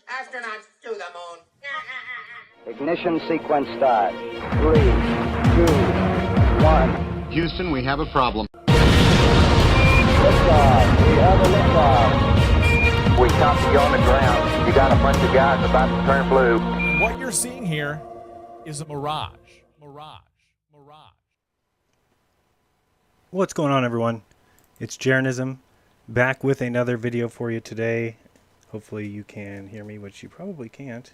Astronauts to the moon. Ignition sequence start. 3, 2, 1. Houston, we have a problem. Liftoff. We have a liftoff. We copy you on the ground. You got a bunch of guys about to turn blue. What you're seeing here is a mirage. What's going on, everyone? It's Jeranism, back with another video for you today. Hopefully you can hear me, which you probably can't.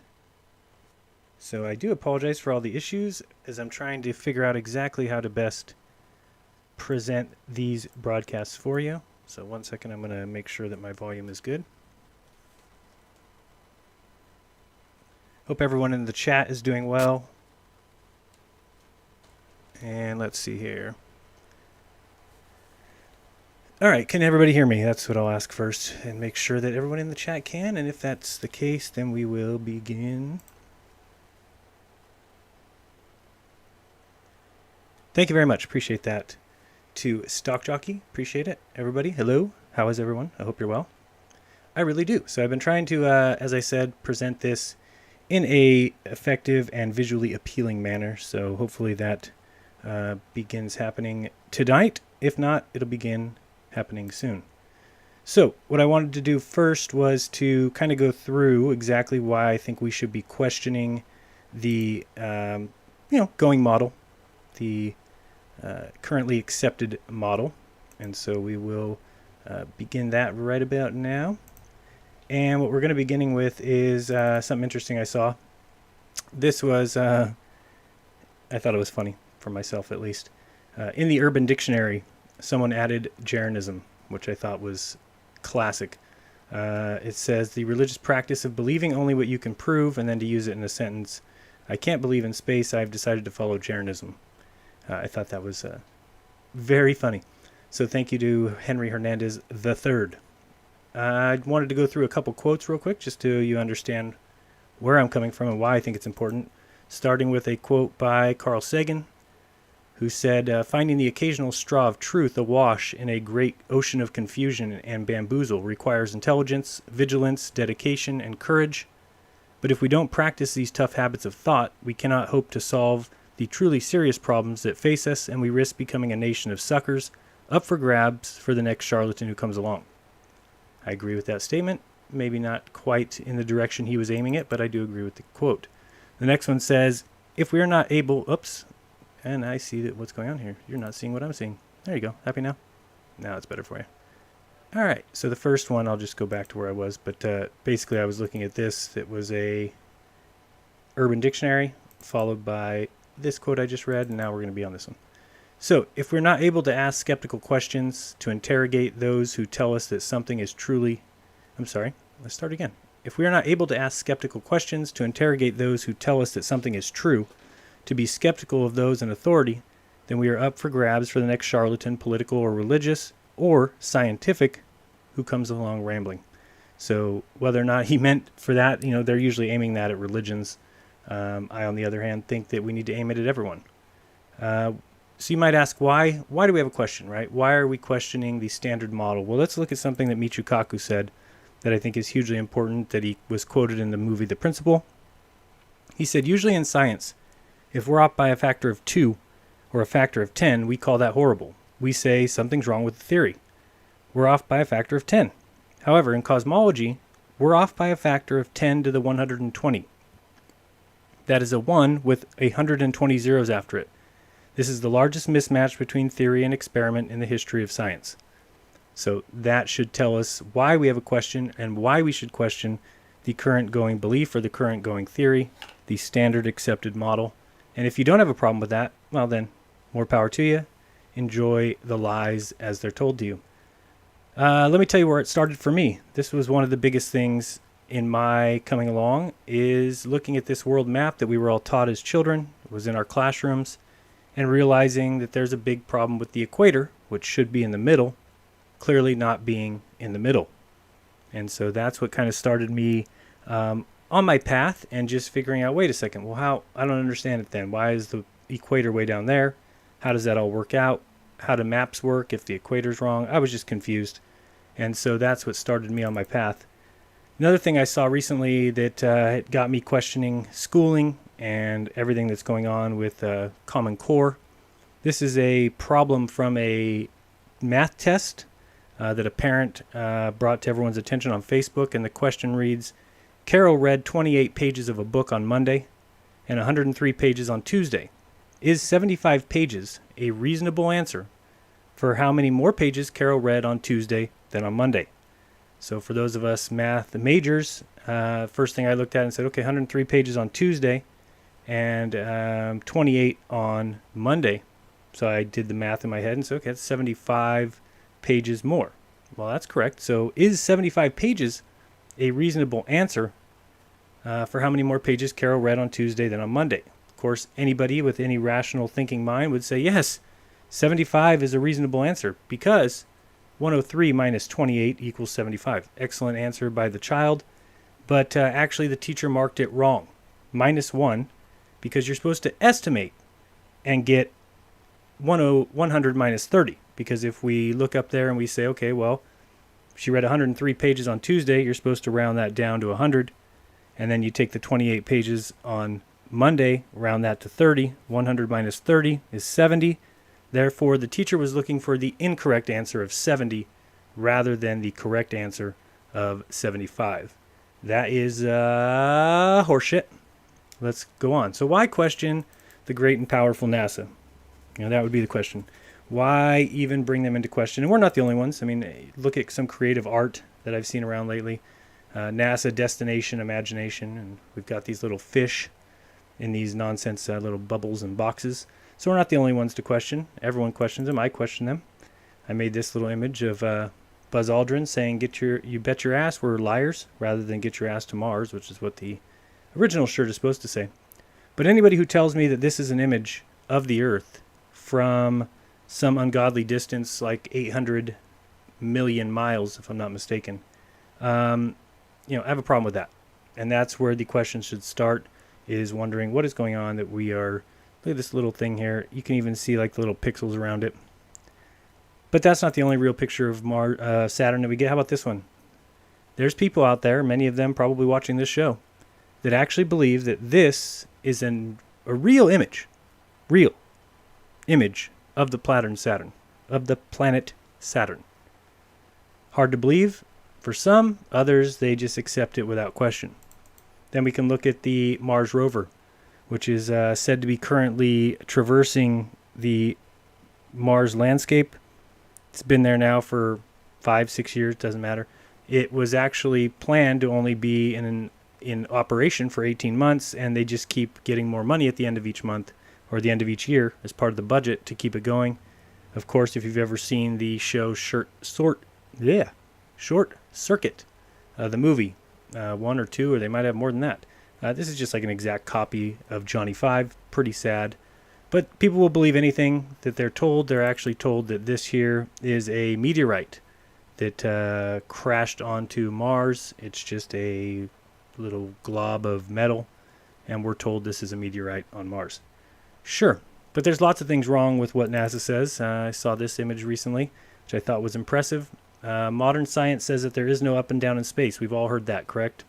So I do apologize for all the issues as I'm trying to figure out exactly how to best present these broadcasts for you. So one second, I'm going to make sure that my volume is good. Hope everyone in the chat is doing well. And let's see here. All right, can everybody hear me? That's what I'll ask first, and make sure that everyone in the chat can, and if that's the case, then we will begin. Thank you very much. Appreciate that. To Stock Jockey, appreciate it. Everybody, hello. How is everyone? I hope you're well. I really do. So I've been trying to, as I said, present this in a effective and visually appealing manner. So hopefully that begins happening tonight. If not, it'll begin happening soon. So what I wanted to do first was to kind of go through exactly why I think we should be questioning the going model, the currently accepted model. And so we will begin that right about now. And what we're going to be beginning with is something interesting I saw. This was I thought it was funny, for myself at least. In the Urban Dictionary, someone added jeranism, which I thought was classic. It says, the religious practice of believing only what you can prove, and then to use it in a sentence, I can't believe in space, I've decided to follow jeranism. I thought that was very funny. So thank you to Henry Hernandez III. I wanted to go through a couple quotes real quick, just so you understand where I'm coming from and why I think it's important. Starting with a quote by Carl Sagan, who said, finding the occasional straw of truth awash in a great ocean of confusion and bamboozle requires intelligence, vigilance, dedication, and courage. But if we don't practice these tough habits of thought, we cannot hope to solve the truly serious problems that face us, and we risk becoming a nation of suckers, up for grabs for the next charlatan who comes along. I agree with that statement. Maybe not quite in the direction he was aiming it, but I do agree with the quote. The next one says, if we are not able... Oops. And I see that what's going on here. You're not seeing what I'm seeing. There you go. Happy now? Now it's better for you. All right. So the first one, I'll just go back to where I was. But basically, I was looking at this. It was a Urban Dictionary, followed by this quote I just read. And now we're going to be on this one. So if we're not able to ask skeptical questions to interrogate those who tell us that something is truly... Let's start again. If we are not able to ask skeptical questions to interrogate those who tell us that something is true, to be skeptical of those in authority, then we are up for grabs for the next charlatan, political or religious or scientific, who comes along rambling. So whether or not he meant for that, they're usually aiming that at religions. I, on the other hand, think that we need to aim it at everyone. So you might ask, why do we have a question, right? Why are we questioning the standard model? Well, let's look at something that Michio Kaku said that I think is hugely important, that he was quoted in the movie The Principle. He said, usually in science, if we're off by a factor of 2 or a factor of 10, we call that horrible. We say something's wrong with the theory. We're off by a factor of 10. However, in cosmology, we're off by a factor of 10 to the 120. That is a 1 with 120 zeros after it. This is the largest mismatch between theory and experiment in the history of science. So that should tell us why we have a question and why we should question the current going belief or the current going theory, the standard accepted model. And if you don't have a problem with that, well then, more power to you. Enjoy the lies as they're told to you. Let me tell you where it started for me. This was one of the biggest things in my coming along, is looking at this world map that we were all taught as children. It was in our classrooms, and realizing that there's a big problem with the equator, which should be in the middle, clearly not being in the middle. And so that's what kind of started me on my path, and just figuring out, wait a second, well, I don't understand it then. Why is the equator way down there? How does that all work out? How do maps work if the equator's wrong? I was just confused. And so that's what started me on my path. Another thing I saw recently that it got me questioning schooling and everything that's going on with Common Core. This is a problem from a math test that a parent brought to everyone's attention on Facebook, and the question reads, Carol read 28 pages of a book on Monday and 103 pages on Tuesday. Is 75 pages a reasonable answer for how many more pages Carol read on Tuesday than on Monday? So for those of us math majors, first thing I looked at and said, okay, 103 pages on Tuesday and 28 on Monday. So I did the math in my head and said, okay, that's 75 pages more. Well, that's correct. So is 75 pages a reasonable answer for how many more pages Carol read on Tuesday than on Monday? Of course, anybody with any rational thinking mind would say, yes, 75 is a reasonable answer because 103 minus 28 equals 75. Excellent answer by the child, but actually the teacher marked it wrong. -1, because you're supposed to estimate and get 100 minus 30. Because if we look up there and we say, okay, well, she read 103 pages on Tuesday, you're supposed to round that down to 100. And then you take the 28 pages on Monday, round that to 30. 100 minus 30 is 70. Therefore, the teacher was looking for the incorrect answer of 70 rather than the correct answer of 75. That is horseshit. Let's go on. So why question the great and powerful NASA? That would be the question. Why even bring them into question? And we're not the only ones. I mean, look at some creative art that I've seen around lately. NASA Destination Imagination, and we've got these little fish in these nonsense little bubbles and boxes. So we're not the only ones to question. Everyone questions them. I question them. I made this little image of Buzz Aldrin saying, "You bet your ass we're liars," rather than "get your ass to Mars," which is what the original shirt is supposed to say. But anybody who tells me that this is an image of the Earth from some ungodly distance, like 800 million miles, if I'm not mistaken, I have a problem with that. And that's where the question should start, is wondering what is going on that we are... Look at this little thing here. You can even see like the little pixels around it. But that's not the only real picture of Saturn that we get. How about this one? There's people out there, many of them probably watching this show, that actually believe that this is a real image of the planet Saturn. Hard to believe for some, others they just accept it without question. Then we can look at the Mars rover, which is said to be currently traversing the Mars landscape. It's been there now for 5-6 years, doesn't matter. It was actually planned to only be in operation for 18 months, and they just keep getting more money at the end of each month or the end of each year as part of the budget to keep it going. Of course, if you've ever seen the show Short Circuit, the movie, 1 or 2, or they might have more than that. This is just like an exact copy of Johnny 5. Pretty sad. But people will believe anything that they're told. They're actually told that this here is a meteorite that crashed onto Mars. It's just a little glob of metal, and we're told this is a meteorite on Mars. Sure, but there's lots of things wrong with what NASA says. I saw this image recently, which I thought was impressive. Modern science says that there is no up and down in space. We've all heard that, correct?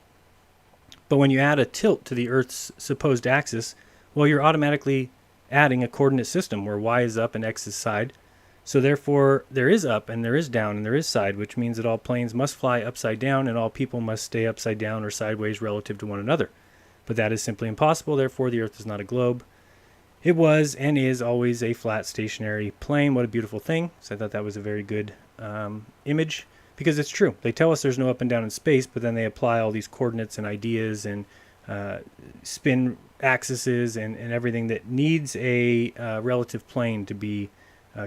But when you add a tilt to the Earth's supposed axis, well, you're automatically adding a coordinate system where y is up and x is side. So therefore, there is up and there is down and there is side, which means that all planes must fly upside down and all people must stay upside down or sideways relative to one another. But that is simply impossible. Therefore, the Earth is not a globe. It was and is always a flat, stationary plane. What a beautiful thing. So I thought that was a very good image, because it's true. They tell us there's no up and down in space, but then they apply all these coordinates and ideas and spin axes and everything that needs a relative plane to be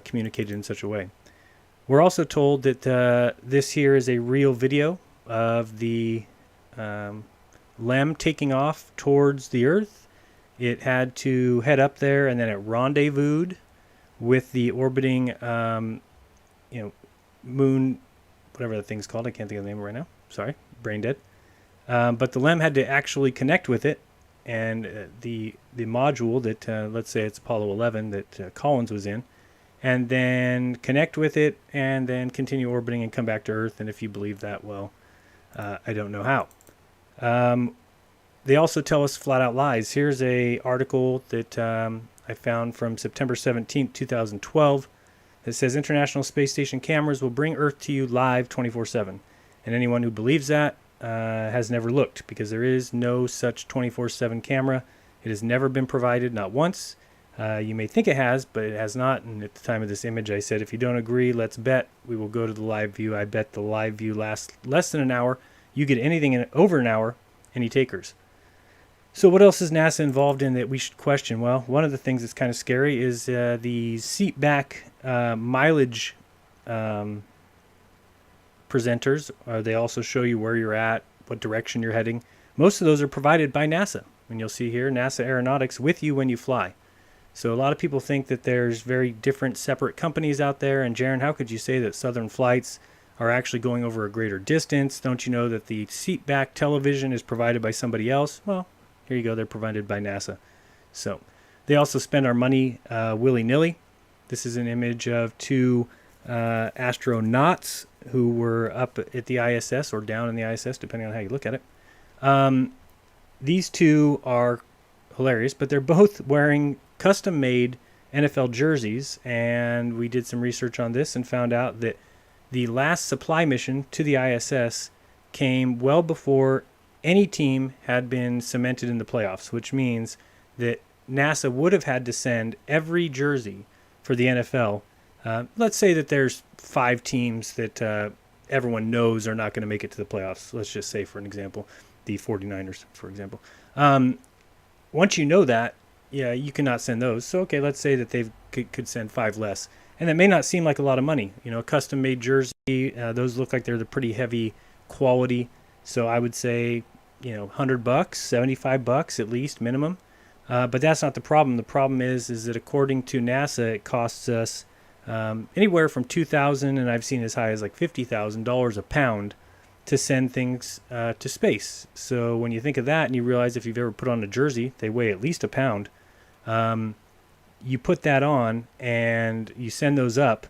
communicated in such a way. We're also told that this here is a real video of the LEM taking off towards the Earth. It had to head up there, and then it rendezvoused with the orbiting, moon, whatever the thing's called. I can't think of the name right now. Sorry, brain dead. But the LEM had to actually connect with it, and the module that, let's say it's Apollo 11 that Collins was in, and then connect with it, and then continue orbiting and come back to Earth. And if you believe that, well, I don't know how. They also tell us flat out lies. Here's a article that I found from September 17th, 2012. It says International Space Station cameras will bring Earth to you live 24/7. And anyone who believes that has never looked, because there is no such 24/7 camera. It has never been provided, not once. You may think it has, but it has not. And at the time of this image, I said, if you don't agree, let's bet. We will go to the live view. I bet the live view lasts less than an hour. You get anything in over an hour, any takers. So what else is NASA involved in that we should question? Well, one of the things that's kind of scary is the seat back mileage presenters. They also show you where you're at, what direction you're heading. Most of those are provided by NASA. And you'll see here, NASA Aeronautics with you when you fly. So a lot of people think that there's very different separate companies out there. And Jaron, how could you say that Southern flights are actually going over a greater distance? Don't you know that the seat back television is provided by somebody else? Well, here you go. They're provided by NASA. So they also spend our money willy-nilly. This is an image of two astronauts who were up at the ISS or down in the ISS, depending on how you look at it. These two are hilarious, but they're both wearing custom-made NFL jerseys, and we did some research on this and found out that the last supply mission to the ISS came well before any team had been cemented in the playoffs, which means that NASA would have had to send every jersey for the NFL. Let's say that there's 5 teams that everyone knows are not going to make it to the playoffs. Let's just say, for an example, the 49ers, for example. Once you know that, yeah, you cannot send those. So, okay, let's say that they could send 5 less. And that may not seem like a lot of money. You know, a custom-made jersey, those look like they're the pretty heavy quality. So I would say, you know, $100, $75 at least minimum. But that's not the problem. The problem is that according to NASA, it costs us anywhere from $2,000, and I've seen as high as like $50,000 a pound to send things to space. So when you think of that and you realize if you've ever put on a jersey, they weigh at least a pound. You put that on and you send those up,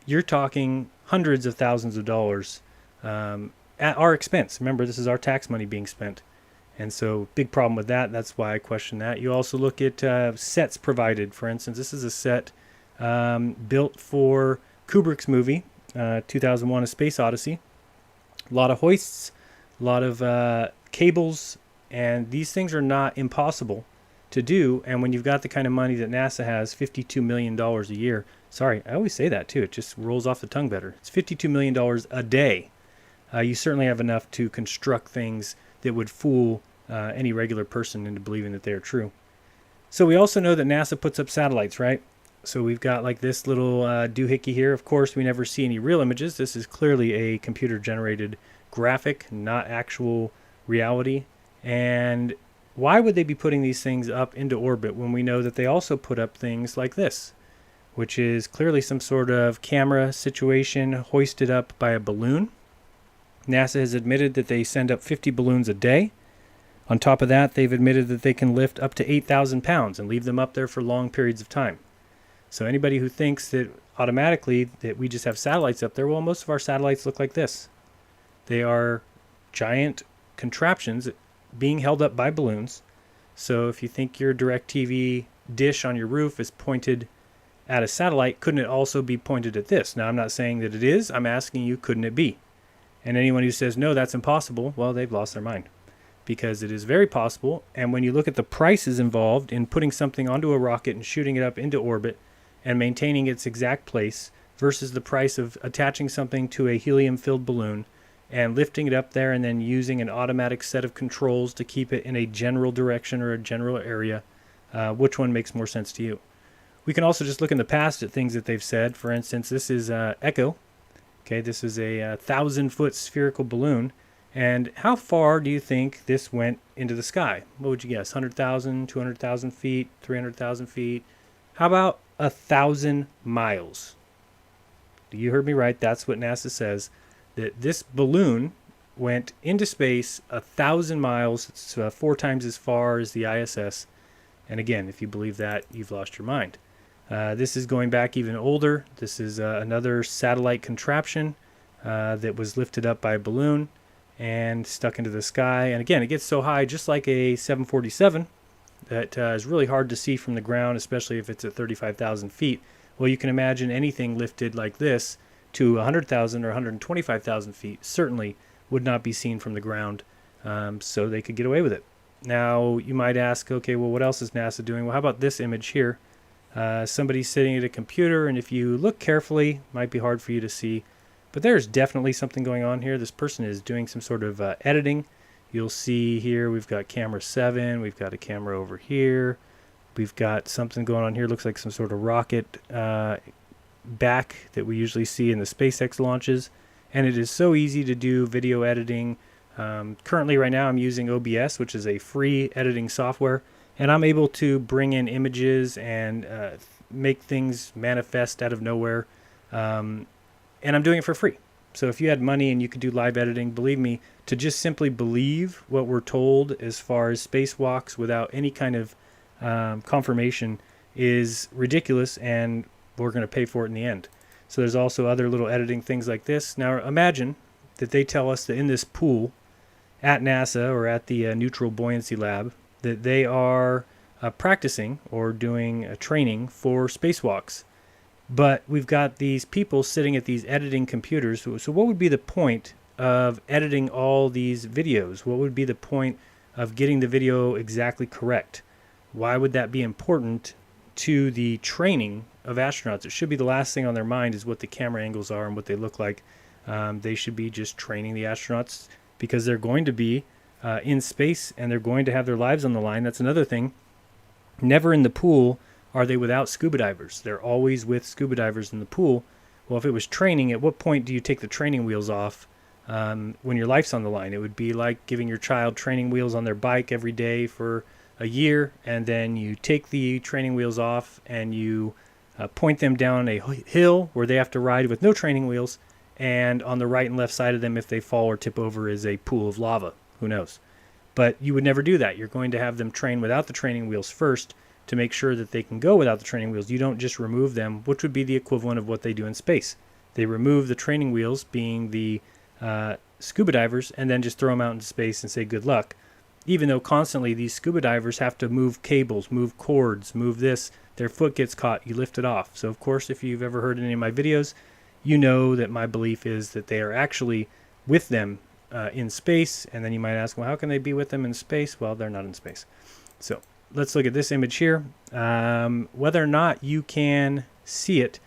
you're talking hundreds of thousands of dollars at our expense. Remember, this is our tax money being spent. And so big problem with that. That's why I question that. You also look at sets provided. For instance, this is a set built for Kubrick's movie, 2001: A Space Odyssey. A lot of hoists, a lot of cables, and these things are not impossible to do. And when you've got the kind of money that NASA has, $52 million a year. Sorry, I always say that too. It just rolls off the tongue better. It's $52 million a day. You certainly have enough to construct things that would fool any regular person into believing that they're true. So we also know that NASA puts up satellites, right? So we've got like this little doohickey here. Of course, we never see any real images. This is clearly a computer-generated graphic, not actual reality. And why would they be putting these things up into orbit when we know that they also put up things like this, which is clearly some sort of camera situation hoisted up by a balloon? NASA has admitted that they send up 50 balloons a day. On top of that, they've admitted that they can lift up to 8,000 pounds and leave them up there for long periods of time. So anybody who thinks that automatically that we just have satellites up there, well, most of our satellites look like this. They are giant contraptions being held up by balloons. So if you think your DirecTV dish on your roof is pointed at a satellite, couldn't it also be pointed at this? Now, I'm not saying that it is. I'm asking you, couldn't it be? And anyone who says, no, that's impossible, well, they've lost their mind. Because it is very possible. And when you look at the prices involved in putting something onto a rocket and shooting it up into orbit and maintaining its exact place versus the price of attaching something to a helium-filled balloon and lifting it up there and then using an automatic set of controls to keep it in a general direction or a general area, which one makes more sense to you? We can also just look in the past at things that they've said. For instance, this is Echo. Okay, this is a 1,000-foot spherical balloon. And how far do you think this went into the sky? What would you guess? 100,000, 200,000 feet, 300,000 feet? How about 1,000 miles? You heard me right. That's what NASA says. That this balloon went into space 1,000 miles. It's 4 times as far as the ISS. And again, if you believe that, you've lost your mind. This is going back even older. This is another satellite contraption that was lifted up by a balloon. and stuck into the sky. And again, it gets so high, just like a 747, that is really hard to see from the ground, especially if it's at 35,000 feet. Well, you can imagine anything lifted like this to 100,000 or 125,000 feet certainly would not be seen from the ground, so they could get away with it. Now, you might ask, okay, well, what else is NASA doing? Well, how about this image here? Somebody's sitting at a computer, and if you look carefully, it might be hard for you to see, but there's definitely something going on here. This person is doing some sort of editing. You'll see here we've got camera 7, we've got a camera over here, we've got something going on here, looks like some sort of rocket back that we usually see in the SpaceX launches. And it is so easy to do video editing. Currently right now I'm using OBS, which is a free editing software, and I'm able to bring in images and make things manifest out of nowhere, and I'm doing it for free. So if you had money and you could do live editing, believe me, to just simply believe what we're told as far as spacewalks without any kind of confirmation is ridiculous, and we're going to pay for it in the end. So there's also other little editing things like this. Now imagine that they tell us that in this pool at NASA or at the Neutral Buoyancy Lab that they are practicing or doing a training for spacewalks. But we've got these people sitting at these editing computers. So what would be the point of editing all these videos? What would be the point of getting the video exactly correct? Why would that be important to the training of astronauts? It should be the last thing on their mind is what the camera angles are and what they look like. They should be just training the astronauts because they're going to be in space and they're going to have their lives on the line. That's another thing. Never in the pool are they without scuba divers. They're always with scuba divers in the pool. Well, if it was training, at what point do you take the training wheels off when your life's on the line? It would be like giving your child training wheels on their bike every day for a year, and then you take the training wheels off and you point them down a hill where they have to ride with no training wheels, and on the right and left side of them, if they fall or tip over, is a pool of lava. Who knows? But you would never do that. You're going to have them train without the training wheels first to make sure that they can go without the training wheels. You don't just remove them, which would be the equivalent of what they do in space. They remove the training wheels, being the scuba divers, and then just throw them out into space and say good luck. Even though constantly these scuba divers have to move cables, move cords, move this, their foot gets caught, you lift it off. So of course, if you've ever heard any of my videos, you know that my belief is that they are actually with them in space. And then you might ask, well, how can they be with them in space? Well, they're not in space. So let's look at this image here. Whether or not you can see it,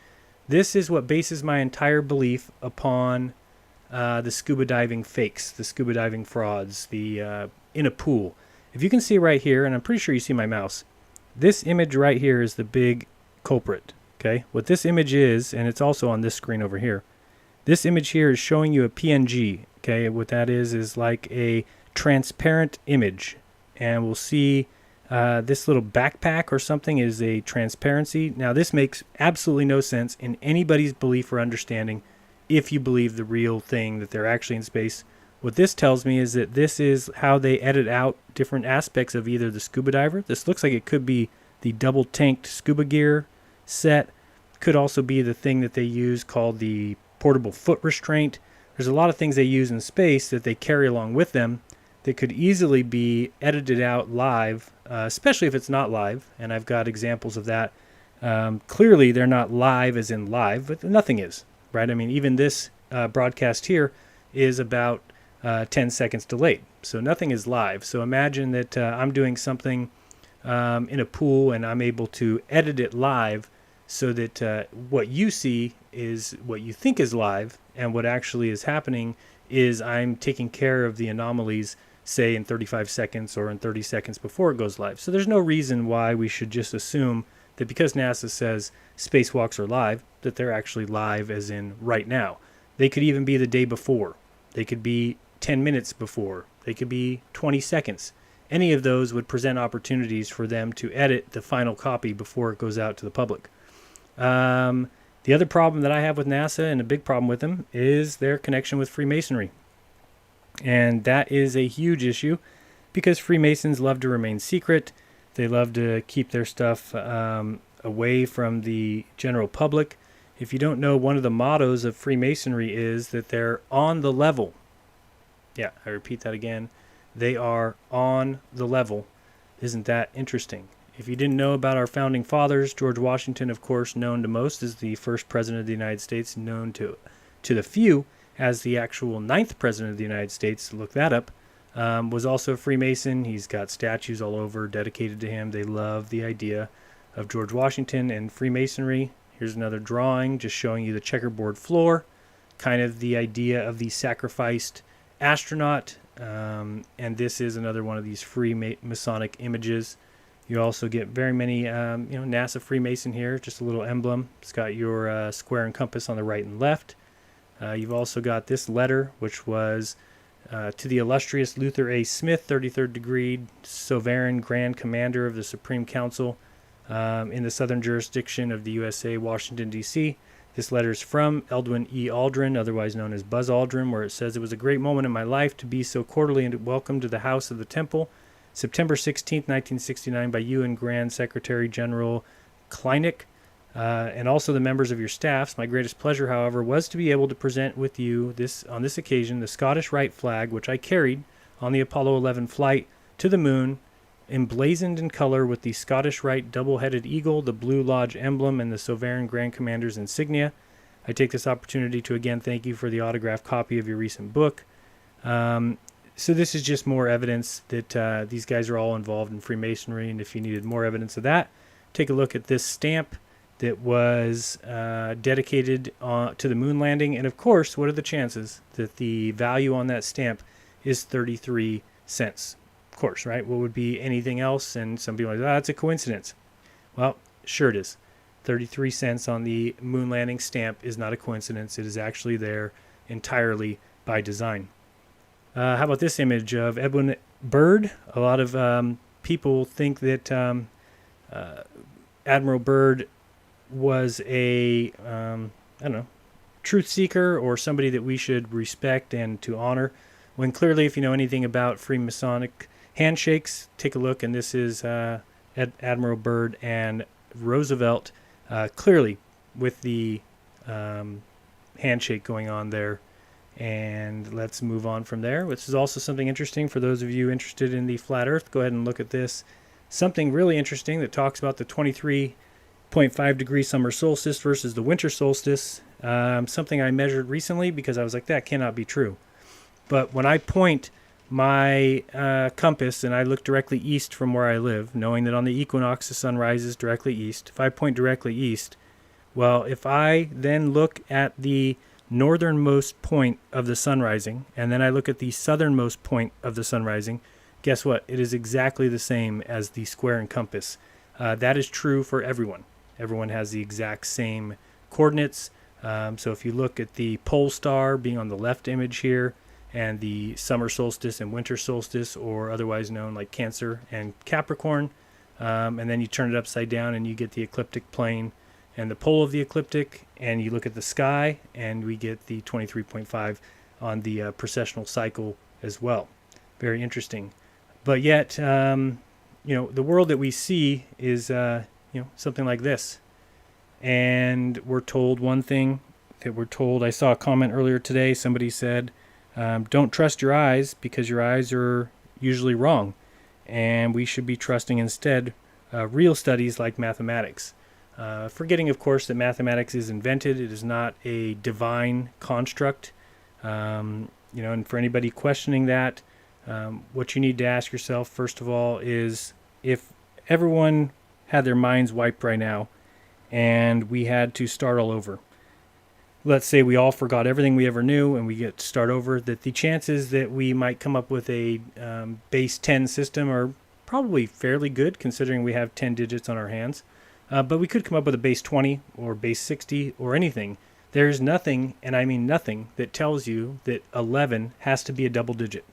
this is what bases my entire belief upon the scuba diving fakes, the scuba diving frauds, the in a pool. If you can see right here, and I'm pretty sure you see my mouse, this image right here is the big culprit. Okay, what this image is, and it's also on this screen over here, this image here is showing you a PNG. Okay, what that is like a transparent image, and we'll see this little backpack or something is a transparency. Now this makes absolutely no sense in anybody's belief or understanding if you believe the real thing that they're actually in space. What this tells me is that this is how they edit out different aspects of either the scuba diver. This looks like it could be the double tanked scuba gear set. Could also be the thing that they use called the portable foot restraint. There's a lot of things they use in space that they carry along with them that could easily be edited out live, especially if it's not live, and I've got examples of that. Clearly they're not live as in live, but nothing is, right? I mean, even this broadcast here is about 10 seconds delayed, so nothing is live. So imagine that I'm doing something in a pool and I'm able to edit it live so that what you see is what you think is live, and what actually is happening is I'm taking care of the anomalies, say in 35 seconds or in 30 seconds before it goes live. So there's no reason why we should just assume that because NASA says spacewalks are live, that they're actually live as in right now. They could even be the day before. They could be 10 minutes before. They could be 20 seconds. Any of those would present opportunities for them to edit the final copy before it goes out to the public. The other problem that I have with NASA, and a big problem with them, is their connection with Freemasonry. And that is a huge issue because Freemasons love to remain secret. They love to keep their stuff away from the general public. If you don't know, one of the mottos of Freemasonry is that they're on the level. Yeah, I repeat that again. They are on the level. Isn't that interesting? If you didn't know about our founding fathers, George Washington, of course, known to most as the first president of the United States, known to the few as the actual ninth president of the United States, look that up, was also a Freemason. He's got statues all over dedicated to him. They love the idea of George Washington and Freemasonry. Here's another drawing just showing you the checkerboard floor, kind of the idea of the sacrificed astronaut. And this is another one of these Masonic images. You also get very many, NASA Freemason here, just a little emblem. It's got your square and compass on the right and left. You've also got this letter, which was to the illustrious Luther A. Smith, 33rd degree Sovereign Grand Commander of the Supreme Council in the Southern Jurisdiction of the USA, Washington, D.C. This letter is from Eldwin E. Aldrin, otherwise known as Buzz Aldrin, where it says, "It was a great moment in my life to be so cordially welcomed to the House of the Temple, September 16, 1969, by you and Grand Secretary General Kleinik, and also the members of your staffs. My greatest pleasure, however, was to be able to present with you on this occasion the Scottish Rite flag, which I carried on the Apollo 11 flight to the moon, emblazoned in color with the Scottish Rite double-headed eagle, the Blue Lodge emblem, and the Sovereign Grand Commander's insignia. I take this opportunity to again thank you for the autographed copy of your recent book." So this is just more evidence that these guys are all involved in Freemasonry, and if you needed more evidence of that, take a look at this stamp that was dedicated to the moon landing. And of course, what are the chances that the value on that stamp is 33 cents? Of course, right? What would be anything else? And some people are like, that's a coincidence. Well, sure it is. 33 cents on the moon landing stamp is not a coincidence. It is actually there entirely by design. How about this image of Edwin Byrd? A lot of people think that Admiral Byrd was a, truth seeker or somebody that we should respect and to honor, when clearly, if you know anything about Freemasonic handshakes, take a look, and this is Admiral Byrd and Roosevelt, clearly with the handshake going on there. And let's move on from there, which is also something interesting for those of you interested in the flat earth. Go ahead and look at this. Something really interesting that talks about the 23.5 degree summer solstice versus the winter solstice. Something I measured recently because I was like, that cannot be true. But when I point my compass and I look directly east from where I live, knowing that on the equinox the sun rises directly east, if I point directly east, well, if I then look at the northernmost point of the sun rising, and then I look at the southernmost point of the sun rising, guess what? It is exactly the same as the square and compass. That is true for everyone. Everyone has the exact same coordinates. So if you look at the pole star being on the left image here, and the summer solstice and winter solstice, or otherwise known like Cancer and Capricorn, and then you turn it upside down and you get the ecliptic plane and the pole of the ecliptic, and you look at the sky, and we get the 23.5 on the precessional cycle as well. Very interesting. But yet, the world that we see is, something like this. And we're told one thing that we're told. I saw a comment earlier today. Somebody said, don't trust your eyes because your eyes are usually wrong. And we should be trusting instead real studies like mathematics. Forgetting, of course, that mathematics is invented. It is not a divine construct. And for anybody questioning that, what you need to ask yourself, first of all, is if everyone had their minds wiped right now and we had to start all over. Let's say we all forgot everything we ever knew and we get to start over, that the chances that we might come up with a base 10 system are probably fairly good, considering we have 10 digits on our hands. But we could come up with a base 20 or base 60 or anything. There's nothing, and I mean nothing, that tells you that 11 has to be a double digit.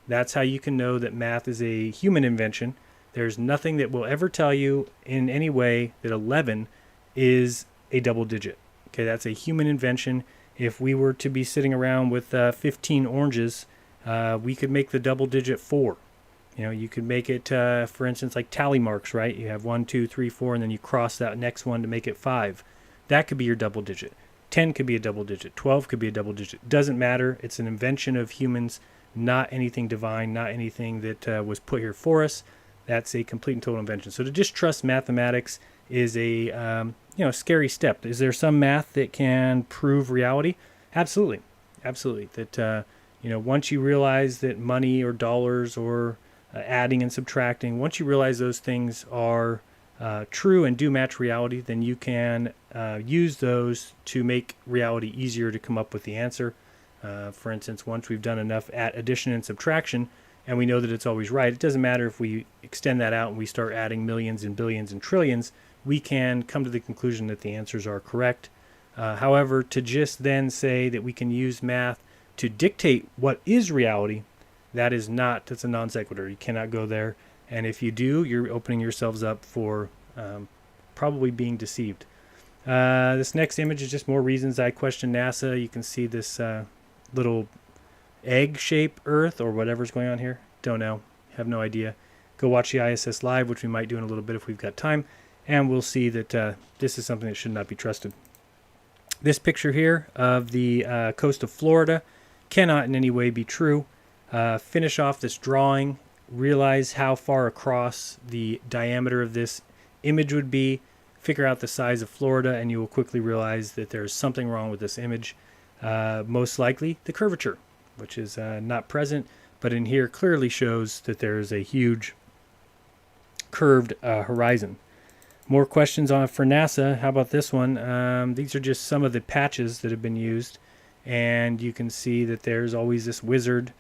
That's how you can know that math is a human invention. There's nothing that will ever tell you in any way that 11 is a double digit. Okay, that's a human invention. If we were to be sitting around with 15 oranges, we could make the double digit 4. You could make it, for instance, like tally marks, right? You have 1, 2, 3, 4, and then you cross that next one to make it 5. That could be your double digit. 10 could be a double digit. 12 could be a double digit. Doesn't matter. It's an invention of humans not anything divine, not anything that was put here for us. That's a complete and total invention. So to just trust mathematics is a scary step. Is there some math that can prove reality? Absolutely. That once you realize that money or dollars or adding and subtracting, once you realize those things are true and do match reality, then you can use those to make reality easier to come up with the answer. For instance, once we've done enough addition and subtraction and we know that it's always right, it doesn't matter if we extend that out and we start adding millions and billions and trillions, we can come to the conclusion that the answers are correct. However, to just then say that we can use math to dictate what is reality, that's a non sequitur. You cannot go there. And if you do, you're opening yourselves up for probably being deceived. This next image is just more reasons I question NASA. You can see this little egg-shaped Earth or whatever's going on here. Don't know. Have no idea. Go watch the ISS Live, which we might do in a little bit if we've got time, and we'll see that this is something that should not be trusted. This picture here of the coast of Florida cannot in any way be true. Finish off this drawing, realize how far across the diameter of this image would be, figure out the size of Florida, and you will quickly realize that there's something wrong with this image. Most likely the curvature, which is not present, but in here clearly shows that there's a huge curved horizon. More questions for NASA. How about this one? These are just some of the patches that have been used, and you can see that there's always this wizard.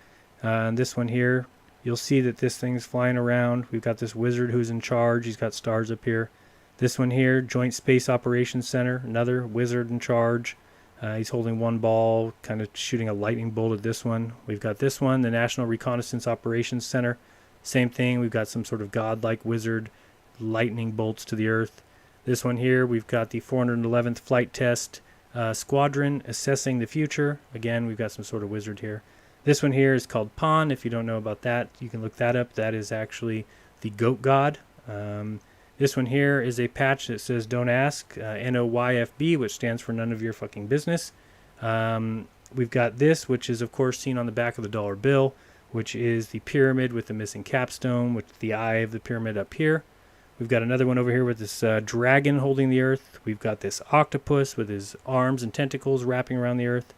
This one here, you'll see that this thing's flying around. We've got this wizard who's in charge. He's got stars up here. This one here, Joint Space Operations Center, another wizard in charge. He's holding one ball, kind of shooting a lightning bolt at this one. We've got this one, the National Reconnaissance Operations Center. Same thing, we've got some sort of godlike wizard, lightning bolts to the earth. This one here, we've got the 411th Flight Test Squadron assessing the future. Again, we've got some sort of wizard here. This one here is called Pan. If you don't know about that, you can look that up. That is actually the goat god. This one here is a patch that says "Don't Ask," NOYFB, which stands for None of Your Fucking Business. We've got this, which is of course seen on the back of the dollar bill, which is the pyramid with the missing capstone, with the eye of the pyramid up here. We've got another one over here with this dragon holding the earth. We've got this octopus with his arms and tentacles wrapping around the earth.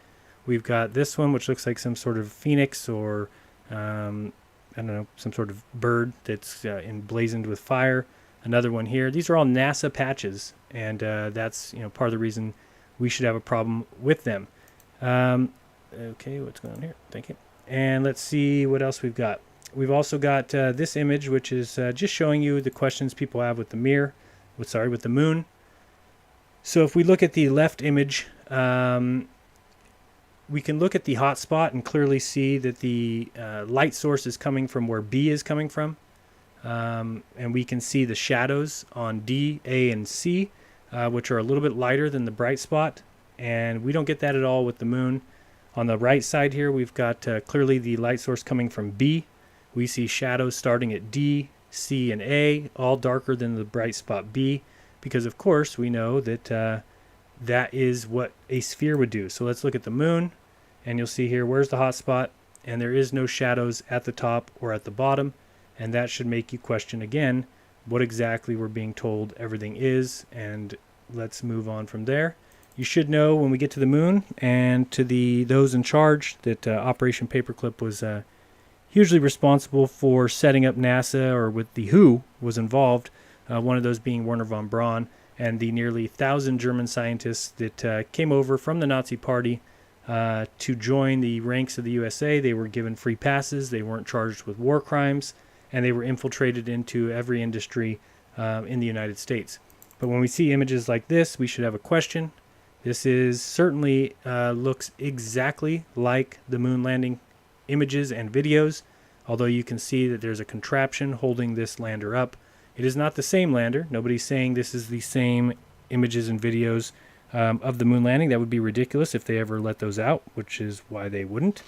We've got this one, which looks like some sort of phoenix or, I don't know, some sort of bird that's emblazoned with fire. Another one here. These are all NASA patches, and that's part of the reason we should have a problem with them. Okay, what's going on here? Thank you. And let's see what else we've got. We've also got this image, which is just showing you the questions people have with the with the moon. So if we look at the left image, we can look at the hot spot and clearly see that the light source is coming from where B is coming from. And we can see the shadows on D, A, and C, which are a little bit lighter than the bright spot. And we don't get that at all with the moon. On the right side here, we've got clearly the light source coming from B. We see shadows starting at D, C, and A, all darker than the bright spot B, because of course we know that that is what a sphere would do. So let's look at the moon, and you'll see here, where's the hot spot? And there is no shadows at the top or at the bottom. And that should make you question again what exactly we're being told everything is. And let's move on from there. You should know when we get to the moon and to those in charge that Operation Paperclip was hugely responsible for setting up NASA, or with the WHO was involved, one of those being Werner von Braun, and the nearly 1,000 German scientists that came over from the Nazi Party to join the ranks of the USA. They were given free passes. They weren't charged with war crimes, and they were infiltrated into every industry in the United States. But when we see images like this, we should have a question. This is certainly looks exactly like the moon landing images and videos, although you can see that there's a contraption holding this lander up. It is not the same lander. Nobody's saying this is the same images and videos of the moon landing. That would be ridiculous if they ever let those out, which is why they wouldn't.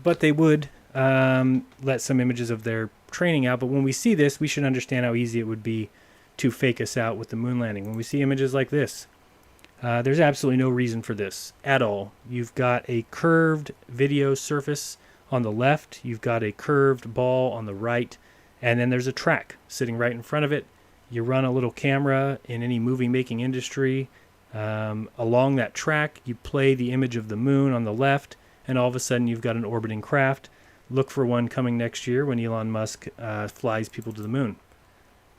But they would let some images of their training out. But when we see this, we should understand how easy it would be to fake us out with the moon landing. When we see images like this, There's absolutely no reason for this at all. You've got a curved video surface on the left, you've got a curved ball on the right, and then there's a track sitting right in front of it. You run a little camera in any movie making industry. Along that track, you play the image of the moon on the left, and all of a sudden you've got an orbiting craft. Look for one coming next year when Elon Musk flies people to the moon.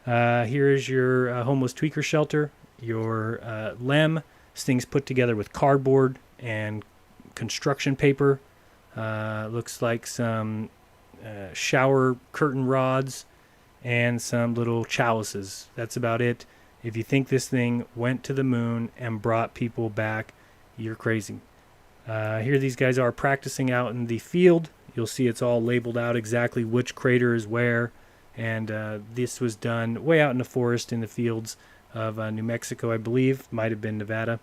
Here is your homeless tweaker shelter, your LEM. This thing's put together with cardboard and construction paper. Looks like some shower curtain rods and some little chalices. That's about it. If you think this thing went to the moon and brought people back, you're crazy. Here these guys are practicing out in the field. You'll see it's all labeled out exactly which crater is where. And this was done way out in the forest in the fields of New Mexico, I believe. Might have been Nevada.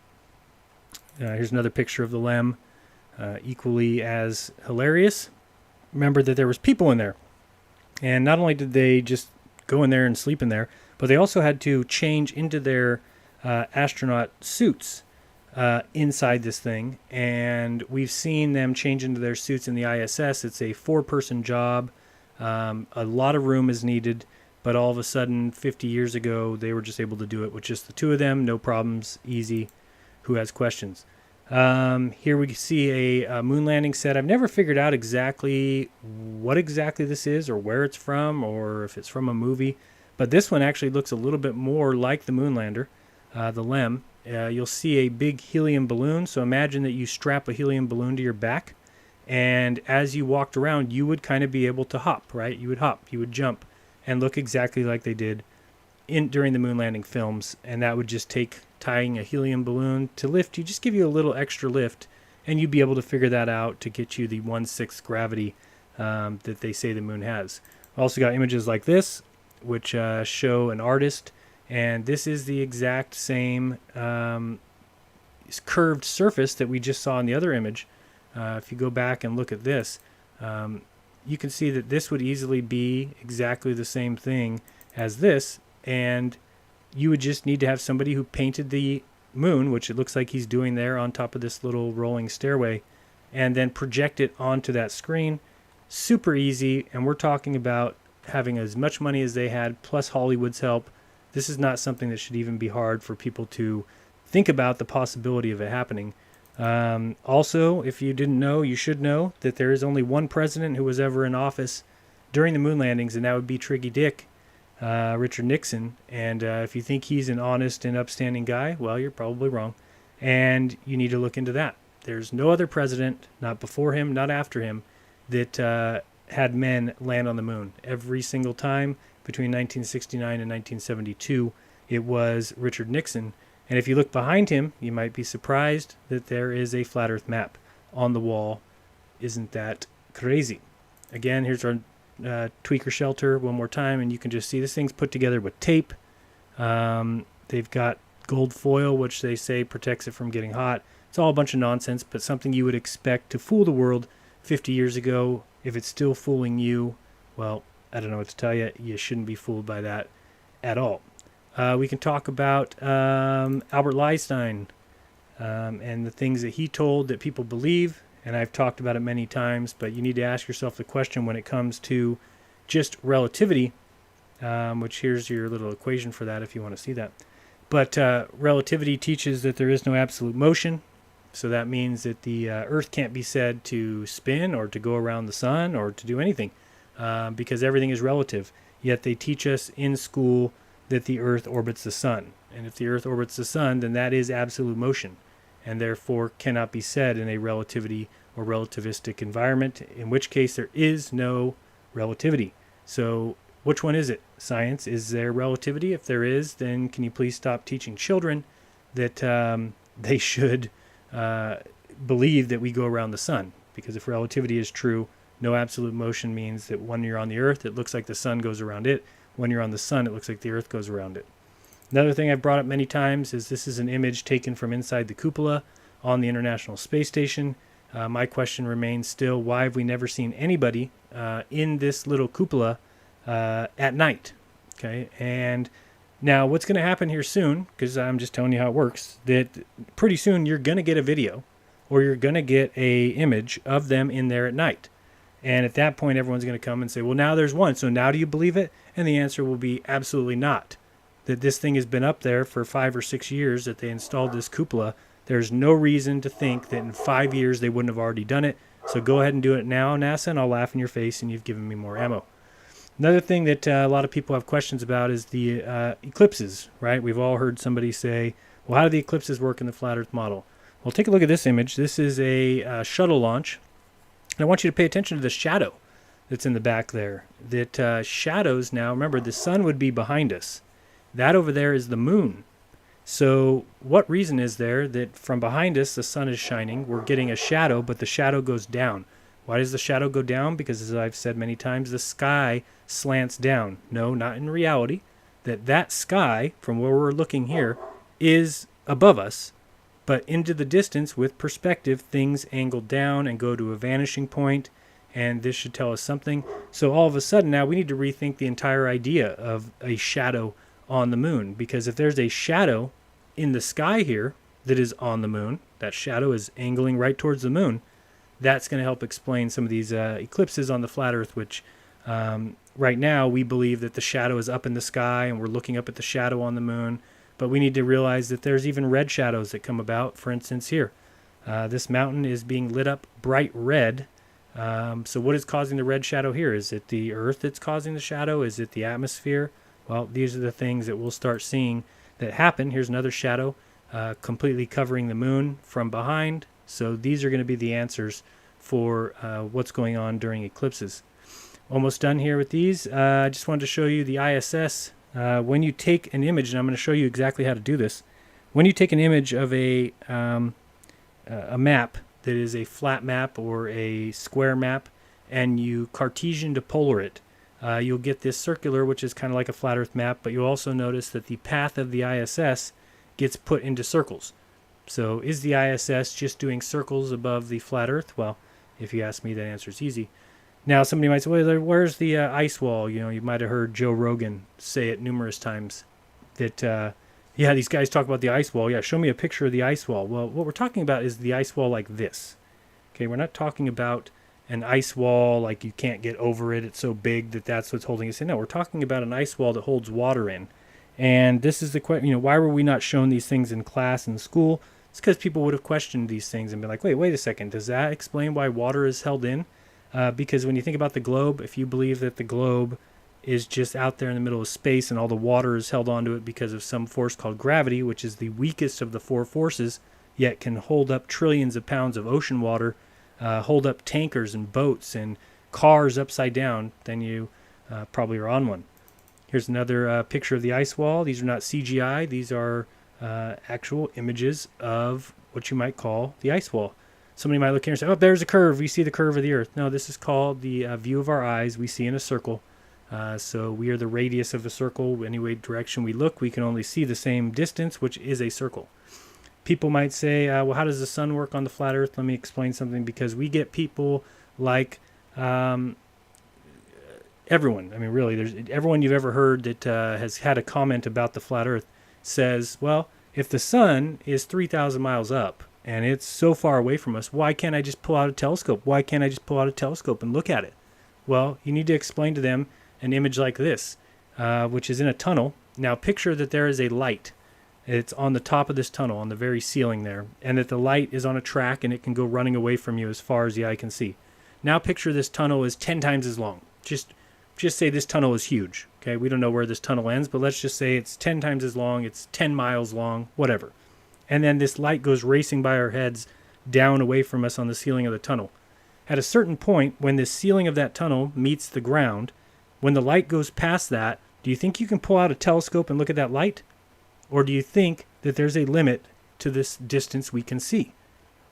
Here's another picture of the LEM. Equally as hilarious. Remember that there was people in there. And not only did they just go in there and sleep in there, but they also had to change into their astronaut suits inside this thing. And we've seen them change into their suits in the ISS. It's a 4-person job. A lot of room is needed, but all of a sudden, 50 years ago, they were just able to do it with just the two of them. No problems, easy. Who has questions? Here we see a moon landing set. I've never figured out exactly what exactly this is or where it's from or if it's from a movie. But this one actually looks a little bit more like the moon lander, the LEM. You'll see a big helium balloon. So imagine that you strap a helium balloon to your back. And as you walked around, you would kind of be able to hop, right? You would hop, you would jump and look exactly like they did during the moon landing films. And that would just take tying a helium balloon to lift you, just give you a little extra lift, and you'd be able to figure that out to get you the 1/6 gravity that they say the moon has. Also got images like this, which show an artist, and this is the exact same curved surface that we just saw in the other image. If you go back and look at this, you can see that this would easily be exactly the same thing as this, and you would just need to have somebody who painted the moon, which it looks like he's doing there on top of this little rolling stairway, and then project it onto that screen. Super easy, and we're talking about having as much money as they had, plus Hollywood's help. This is not something that should even be hard for people to think about the possibility of it happening. Also, if you didn't know, you should know that there is only one president who was ever in office during the moon landings, and that would be Triggy Dick. Richard Nixon, and if you think he's an honest and upstanding guy, well, you're probably wrong, and you need to look into that. There's no other president, not before him, not after him, that had men land on the moon. Every single time between 1969 and 1972, it was Richard Nixon, and if you look behind him, you might be surprised that there is a flat earth map on the wall. Isn't that crazy? Again, here's our tweaker shelter one more time, and you can just see this thing's put together with tape. They've got gold foil, which they say protects it from getting hot. It's all a bunch of nonsense, but something you would expect to fool the world 50 years ago. If it's still fooling you, well, I don't know what to tell you. You shouldn't be fooled by that at all. We can talk about Albert Einstein and the things that he told that people believe. And I've talked about it many times, but you need to ask yourself the question when it comes to just relativity, which here's your little equation for that if you want to see that. But relativity teaches that there is no absolute motion. So that means that the Earth can't be said to spin or to go around the sun or to do anything because everything is relative. Yet they teach us in school that the Earth orbits the sun. And if the Earth orbits the sun, then that is absolute motion, and therefore cannot be said in a relativity or relativistic environment, in which case there is no relativity. So which one is it? Science, is there relativity? If there is, then can you please stop teaching children that they should believe that we go around the sun? Because if relativity is true, no absolute motion means that when you're on the Earth, it looks like the sun goes around it. When you're on the sun, it looks like the Earth goes around it. Another thing I've brought up many times is this is an image taken from inside the cupola on the International Space Station. My question remains still, why have we never seen anybody in this little cupola at night? Okay, and Now, what's going to happen here soon, because I'm just telling you how it works, that pretty soon you're going to get a video or you're going to get a image of them in there at night. And at that point, everyone's going to come and say, well, now there's one. So now do you believe it? And the answer will be absolutely not. That this thing has been up there for 5 or 6 years that they installed this cupola. There's no reason to think that in 5 years they wouldn't have already done it. So go ahead and do it now, NASA, and I'll laugh in your face and you've given me more ammo. Another thing that a lot of people have questions about is the eclipses, right? We've all heard somebody say, well, how do the eclipses work in the flat Earth model? Well, take a look at this image. This is a shuttle launch. And I want you to pay attention to the shadow that's in the back there. That shadows now, remember, the sun would be behind us. That over there is the moon. So what reason is there that from behind us the sun is shining, we're getting a shadow, but the shadow goes down? Why does the shadow go down? Because as I've said many times, the sky slants down. No, not in reality. That sky, from where we're looking here, is above us, but into the distance with perspective, things angle down and go to a vanishing point, and this should tell us something. So all of a sudden now we need to rethink the entire idea of a shadow on the moon, because if there's a shadow in the sky here that is on the moon, that shadow is angling right towards the moon, that's going to help explain some of these eclipses on the flat Earth, which right now we believe that the shadow is up in the sky and we're looking up at the shadow on the moon, but we need to realize that there's even red shadows that come about. For instance, here, this mountain is being lit up bright red. So what is causing the red shadow here? Is it the Earth that's causing the shadow? Is it the atmosphere? Well, these are the things that we'll start seeing that happen. Here's another shadow completely covering the moon from behind. So these are going to be the answers for what's going on during eclipses. Almost done here with these. I just wanted to show you the ISS. When you take an image, and I'm going to show you exactly how to do this. When you take an image of a map that is a flat map or a square map, and you Cartesian to polar it, you'll get this circular, which is kind of like a flat Earth map, but you'll also notice that the path of the ISS gets put into circles. So is the ISS just doing circles above the flat Earth? Well, if you ask me, that answer is easy. Now, somebody might say, well, where's the ice wall? You know, you might have heard Joe Rogan say it numerous times that, yeah, these guys talk about the ice wall. Yeah, show me a picture of the ice wall. Well, what we're talking about is the ice wall like this. Okay, we're not talking about an ice wall like you can't get over it. It's so big that that's what's holding us in. No, we're talking about an ice wall that holds water in. And this is the question, you know, why were we not shown these things in class in school? It's because people would have questioned these things and been like, wait a second, does that explain why water is held in? Because when you think about the globe, if you believe that the globe is just out there in the middle of space and all the water is held onto it because of some force called gravity, which is the weakest of the four forces, yet can hold up trillions of pounds of ocean water, hold up tankers and boats and cars upside down, then you probably are on one. Here's another picture of the ice wall. These are not CGI. These are actual images of what you might call the ice wall. Somebody might look here and say, oh, there's a curve. We see the curve of the Earth. No, this is called the view of our eyes. We see in a circle. So we are the radius of a circle. Any way direction we look, we can only see the same distance, which is a circle. People might say, well, how does the sun work on the flat Earth? Let me explain something, because we get people like everyone. I mean, really, there's everyone you've ever heard that has had a comment about the flat Earth says, well, if the sun is 3,000 miles up and it's so far away from us, why can't I just pull out a telescope? Why can't I just pull out a telescope and look at it? Well, you need to explain to them an image like this, which is in a tunnel. Now picture that there is a light. It's on the top of this tunnel, on the very ceiling there, and that the light is on a track and it can go running away from you as far as the eye can see. Now picture this tunnel is 10 times as long. Just say this tunnel is huge. Okay, we don't know where this tunnel ends, but let's just say it's 10 times as long, it's 10 miles long, whatever. And then this light goes racing by our heads down away from us on the ceiling of the tunnel. At a certain point, when the ceiling of that tunnel meets the ground, when the light goes past that, do you think you can pull out a telescope and look at that light? Or do you think that there's a limit to this distance we can see?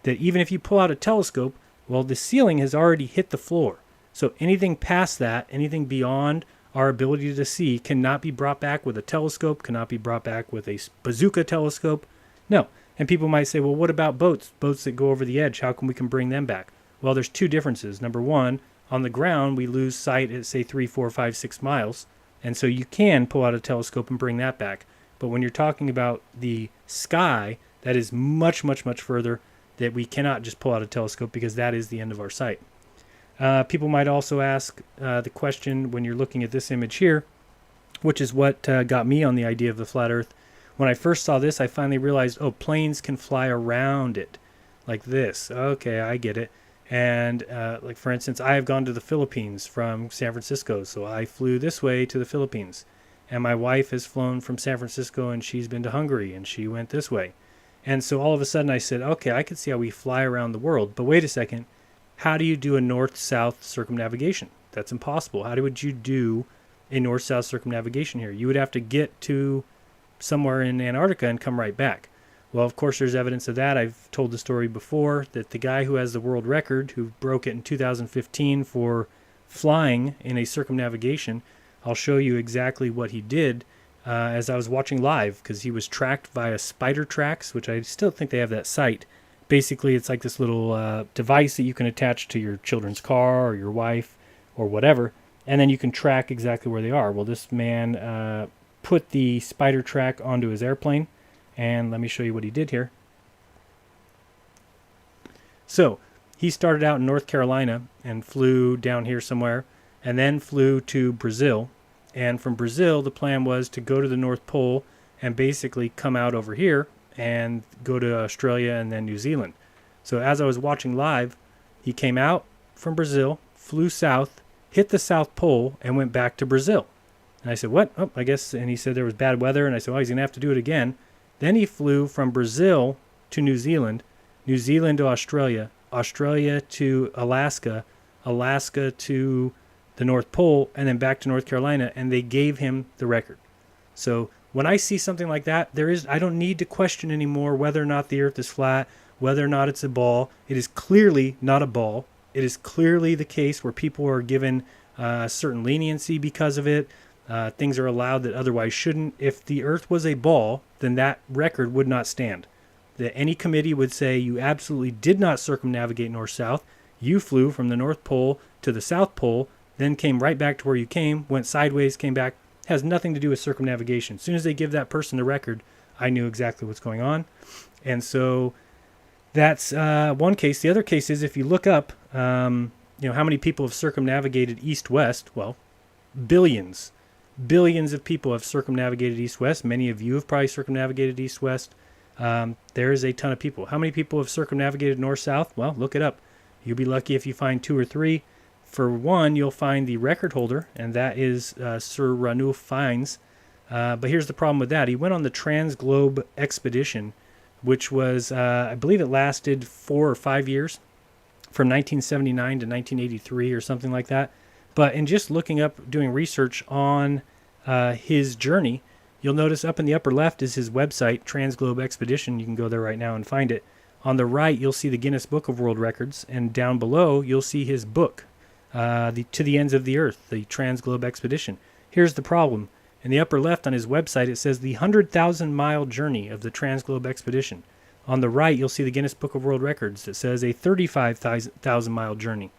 That even if you pull out a telescope, well, the ceiling has already hit the floor. So anything past that, anything beyond our ability to see, cannot be brought back with a telescope, cannot be brought back with a bazooka telescope. No. And people might say, well, what about boats? Boats that go over the edge, how come we can bring them back? Well, there's two differences. Number one, on the ground, we lose sight at, say, 3, 4, 5, 6 miles. And so you can pull out a telescope and bring that back. But when you're talking about the sky, that is much, much, much further, that we cannot just pull out a telescope because that is the end of our sight. People might also ask the question when you're looking at this image here, which is what got me on the idea of the flat Earth. When I first saw this, I finally realized, oh, planes can fly around it like this. Okay, I get it. And like, for instance, I have gone to the Philippines from San Francisco, so I flew this way to the Philippines. And my wife has flown from San Francisco, and she's been to Hungary, and she went this way. And so all of a sudden I said, okay, I could see how we fly around the world. But wait a second. How do you do a north-south circumnavigation? That's impossible. How would you do a north-south circumnavigation here? You would have to get to somewhere in Antarctica and come right back. Well, of course, there's evidence of that. I've told the story before that the guy who has the world record, who broke it in 2015 for flying in a circumnavigation, I'll show you exactly what he did as I was watching live, because he was tracked via spider tracks, which I still think they have that site. Basically, it's like this little device that you can attach to your children's car or your wife or whatever, and then you can track exactly where they are. Well, this man put the spider track onto his airplane, and let me show you what he did here. So he started out in North Carolina and flew down here somewhere, and then flew to Brazil. And from Brazil, the plan was to go to the North Pole and basically come out over here and go to Australia and then New Zealand. So as I was watching live, he came out from Brazil, flew south, hit the South Pole, and went back to Brazil. And I said, what? Oh, I guess. And he said there was bad weather. And I said, well, he's going to have to do it again. Then he flew from Brazil to New Zealand to Australia, Australia to Alaska, Alaska to the North Pole, and then back to North Carolina, and they gave him the record. So when I see something like that, I don't need to question anymore whether or not the Earth is flat, whether or not it's a ball. It is clearly not a ball. It is clearly the case where people are given certain leniency because of it. Things are allowed that otherwise shouldn't. If the Earth was a ball, then that record would not stand. That any committee would say you absolutely did not circumnavigate north-south. You flew from the North Pole to the South Pole, then came right back to where you came, went sideways, came back. Has nothing to do with circumnavigation. As soon as they give that person the record, I knew exactly what's going on. And so that's one case. The other case is if you look up, how many people have circumnavigated east-west. Well, billions. Billions of people have circumnavigated east-west. Many of you have probably circumnavigated east-west. There is a ton of people. How many people have circumnavigated north-south? Well, look it up. You'll be lucky if you find 2 or 3. For one, you'll find the record holder, and that is Sir Ranulph Fiennes. But here's the problem with that. He went on the Transglobe expedition, which was, I believe it lasted 4 or 5 years, from 1979 to 1983 or something like that. But in just looking up, doing research on his journey, you'll notice up in the upper left is his website, Transglobe Expedition. You can go there right now and find it. On the right, you'll see the Guinness Book of World Records, and down below, you'll see his book, To the Ends of the Earth, the Transglobe Expedition. Here's the problem. In the upper left on his website, it says the 100,000-mile journey of the Transglobe Expedition. On the right, you'll see the Guinness Book of World Records. It says a 35,000-mile journey.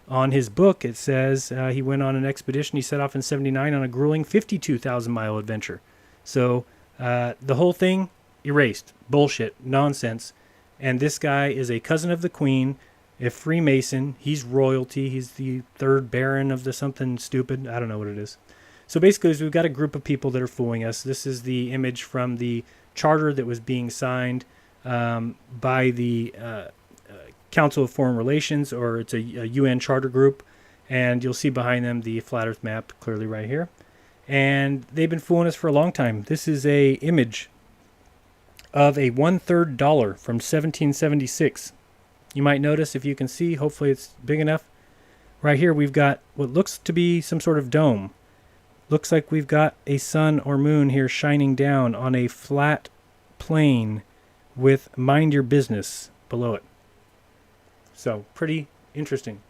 On his book, it says he went on an expedition. He set off in 79 on a grueling 52,000-mile adventure. So the whole thing, erased. Bullshit. Nonsense. And this guy is a cousin of the Queen, a Freemason. He's royalty. He's the 3rd Baron of the something stupid. I don't know what it is. So basically, we've got a group of people that are fooling us. This is the image from the charter that was being signed by the Council of Foreign Relations, or it's a UN charter group. And you'll see behind them the flat Earth map clearly right here. And they've been fooling us for a long time. This is a image of a $1/3 from 1776. You might notice, if you can see, hopefully it's big enough. Right here we've got what looks to be some sort of dome. Looks like we've got a sun or moon here shining down on a flat plane with "Mind Your Business" below it. So, pretty interesting.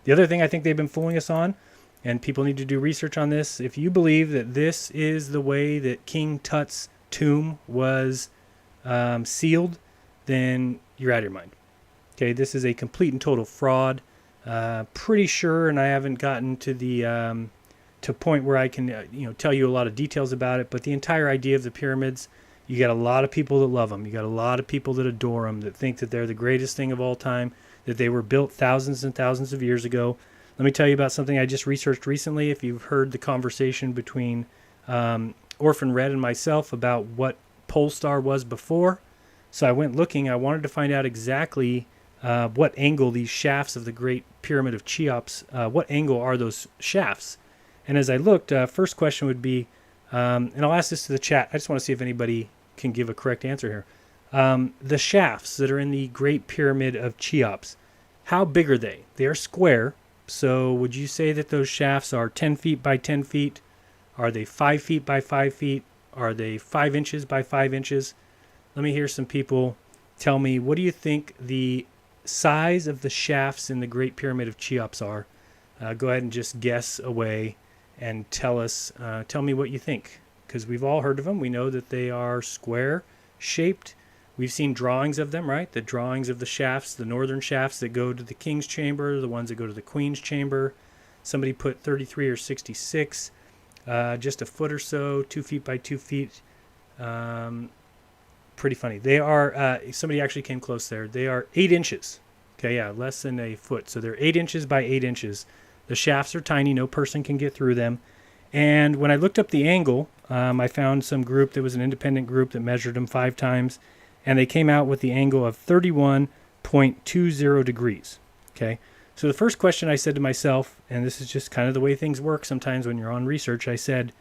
The other thing I think they've been fooling us on, and people need to do research on this, if you believe that this is the way that King Tut's tomb was sealed, then you're out of your mind. Okay, this is a complete and total fraud. Pretty sure, and I haven't gotten to the to point where I can tell you a lot of details about it. But the entire idea of the pyramids, you got a lot of people that love them. You got a lot of people that adore them, that think that they're the greatest thing of all time, that they were built thousands and thousands of years ago. Let me tell you about something I just researched recently. If you've heard the conversation between Orphan Red and myself about what pole star was before, so I went looking. I wanted to find out exactly what angle these shafts of the Great Pyramid of Cheops, what angle are those shafts? And as I looked, first question would be, and I'll ask this to the chat. I just want to see if anybody can give a correct answer here. The shafts that are in the Great Pyramid of Cheops, how big are they? They are square. So would you say that those shafts are 10 feet by 10 feet? Are they 5 feet by 5 feet? Are they 5 inches by 5 inches? Let me hear some people tell me, what do you think the size of the shafts in the Great Pyramid of Cheops are? Go ahead and just guess away and tell me what you think, because we've all heard of them. We know that they are square shaped. We've seen drawings of them, right? The drawings of the shafts, the northern shafts that go to the king's chamber, the ones that go to the queen's chamber. Somebody put 33 or 66, just a foot or so, 2 feet by 2 feet. Pretty funny. They are, somebody actually came close there. They are 8 inches. Okay, yeah, less than a foot. So they're 8 inches by 8 inches. The shafts are tiny. No person can get through them. And when I looked up the angle, I found some group that was an independent group that measured them 5 times. And they came out with the angle of 31.20 degrees. Okay, so the first question I said to myself, and this is just kind of the way things work sometimes when you're on research, I said,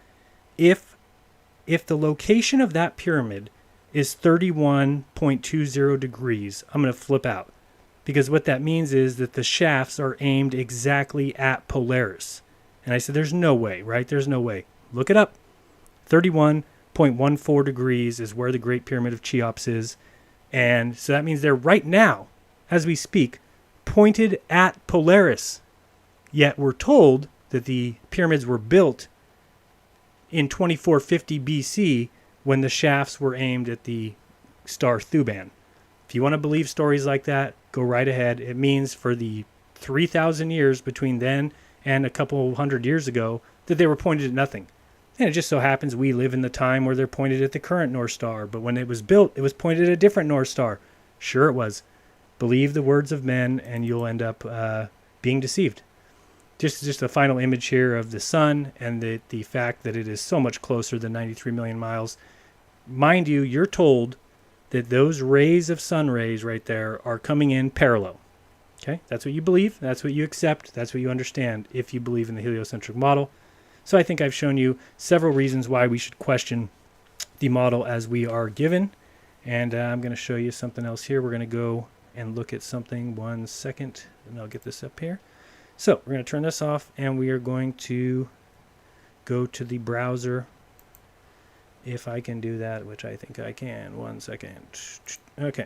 if the location of that pyramid is 31.20 degrees, I'm going to flip out. Because what that means is that the shafts are aimed exactly at Polaris. And I said, there's no way, right? There's no way. Look it up. 31.14 degrees is where the Great Pyramid of Cheops is. And so that means they're right now, as we speak, pointed at Polaris. Yet we're told that the pyramids were built in 2450 BC when the shafts were aimed at the star Thuban. If you want to believe stories like that, go right ahead. It means for the 3,000 years between then and a couple hundred years ago that they were pointed at nothing. And it just so happens we live in the time where they're pointed at the current North Star. But when it was built, it was pointed at a different North Star. Sure it was. Believe the words of men and you'll end up being deceived. Just a final image here of the sun and the fact that it is so much closer than 93 million miles. Mind you, you're told that those rays of sun rays right there are coming in parallel. Okay, that's what you believe. That's what you accept. That's what you understand if you believe in the heliocentric model. So I think I've shown you several reasons why we should question the model as we are given. And I'm going to show you something else here. We're going to go and look at something 1 second, and I'll get this up here. So we're going to turn this off, and we are going to go to the browser. If I can do that, which I think I can. 1 second. Okay.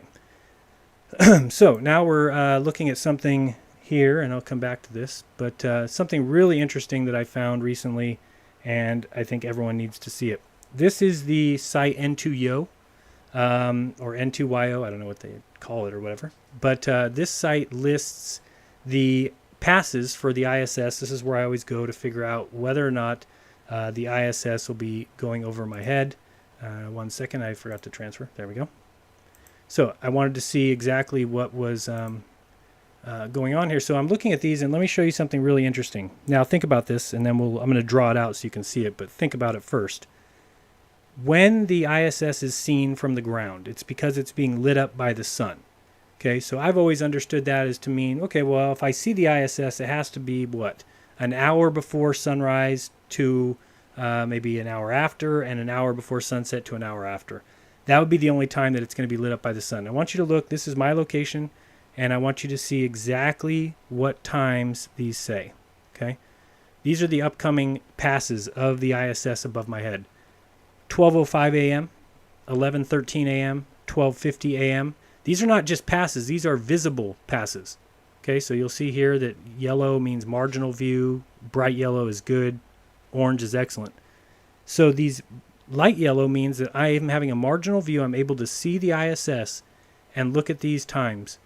So now we're looking at something here, and I'll come back to this, but something really interesting that I found recently, and I think everyone needs to see it. This is the site N2Yo, or N2YO, I don't know what they call it or whatever, but this site lists the passes for the ISS. This is where I always go to figure out whether or not the ISS will be going over my head. 1 second, I forgot to transfer. There we go. So I wanted to see exactly what was going on here. So I'm looking at these, and let me show you something really interesting. Now think about this, and then I'm going to draw it out so you can see it, but think about it first. When the ISS is seen from the ground, it's because it's being lit up by the sun. Okay, so I've always understood that as to mean, okay, well, if I see the ISS, it has to be, what, an hour before sunrise to maybe an hour after, and an hour before sunset to an hour after. That would be the only time that it's going to be lit up by the sun. I want you to look. This is my location, and I want you to see exactly what times these say. Okay, these are the upcoming passes of the ISS above my head. 12:05 a.m., 11:13 a.m., 12:50 a.m. These are not just passes. These are visible passes. Okay, so you'll see here that yellow means marginal view, bright yellow is good, orange is excellent. So these light yellow means that I am having a marginal view. I'm able to see the ISS and look at these times.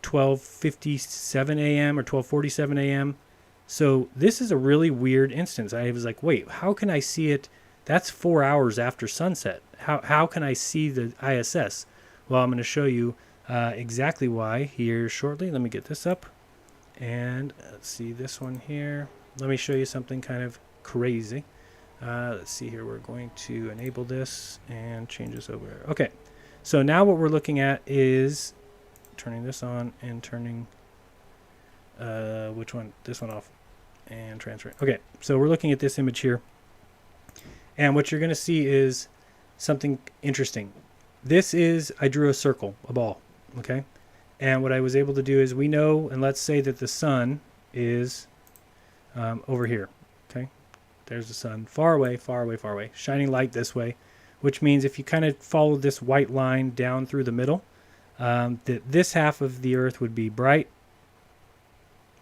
12:57 a.m. or 12:47 a.m. So this is a really weird instance. I was like, wait, how can I see it? That's 4 hours after sunset. How can I see the ISS? Well, I'm going to show you exactly why here shortly. Let me get this up. And let's see this one here. Let me show you something kind of crazy. Let's see here. We're going to enable this and change this over. Okay. So now what we're looking at is turning this on and turning which one? This one off and transferring. Okay. So we're looking at this image here. And what you're going to see is something interesting. This is, I drew a circle, a ball. Okay. And what I was able to do is we know, and let's say that the sun is over here. Okay. There's the sun, far away, far away, far away, shining light this way, which means if you kind of follow this white line down through the middle, that this half of the earth would be bright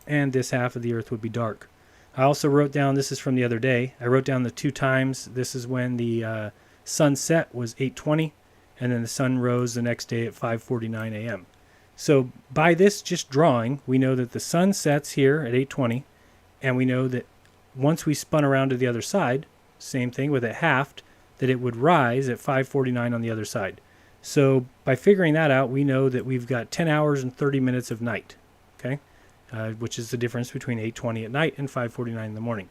and this half of the earth would be dark. I also wrote down, this is from the other day, I wrote down the 2 times. This is when the sun set was 8:20 and then the sun rose the next day at 5:49 a.m. So by this just drawing, we know that the sun sets here at 8:20, and we know that once we spun around to the other side, same thing with it halved, that it would rise at 5:49 on the other side. So by figuring that out, we know that we've got 10 hours and 30 minutes of night, okay, which is the difference between 8:20 at night and 5:49 in the morning.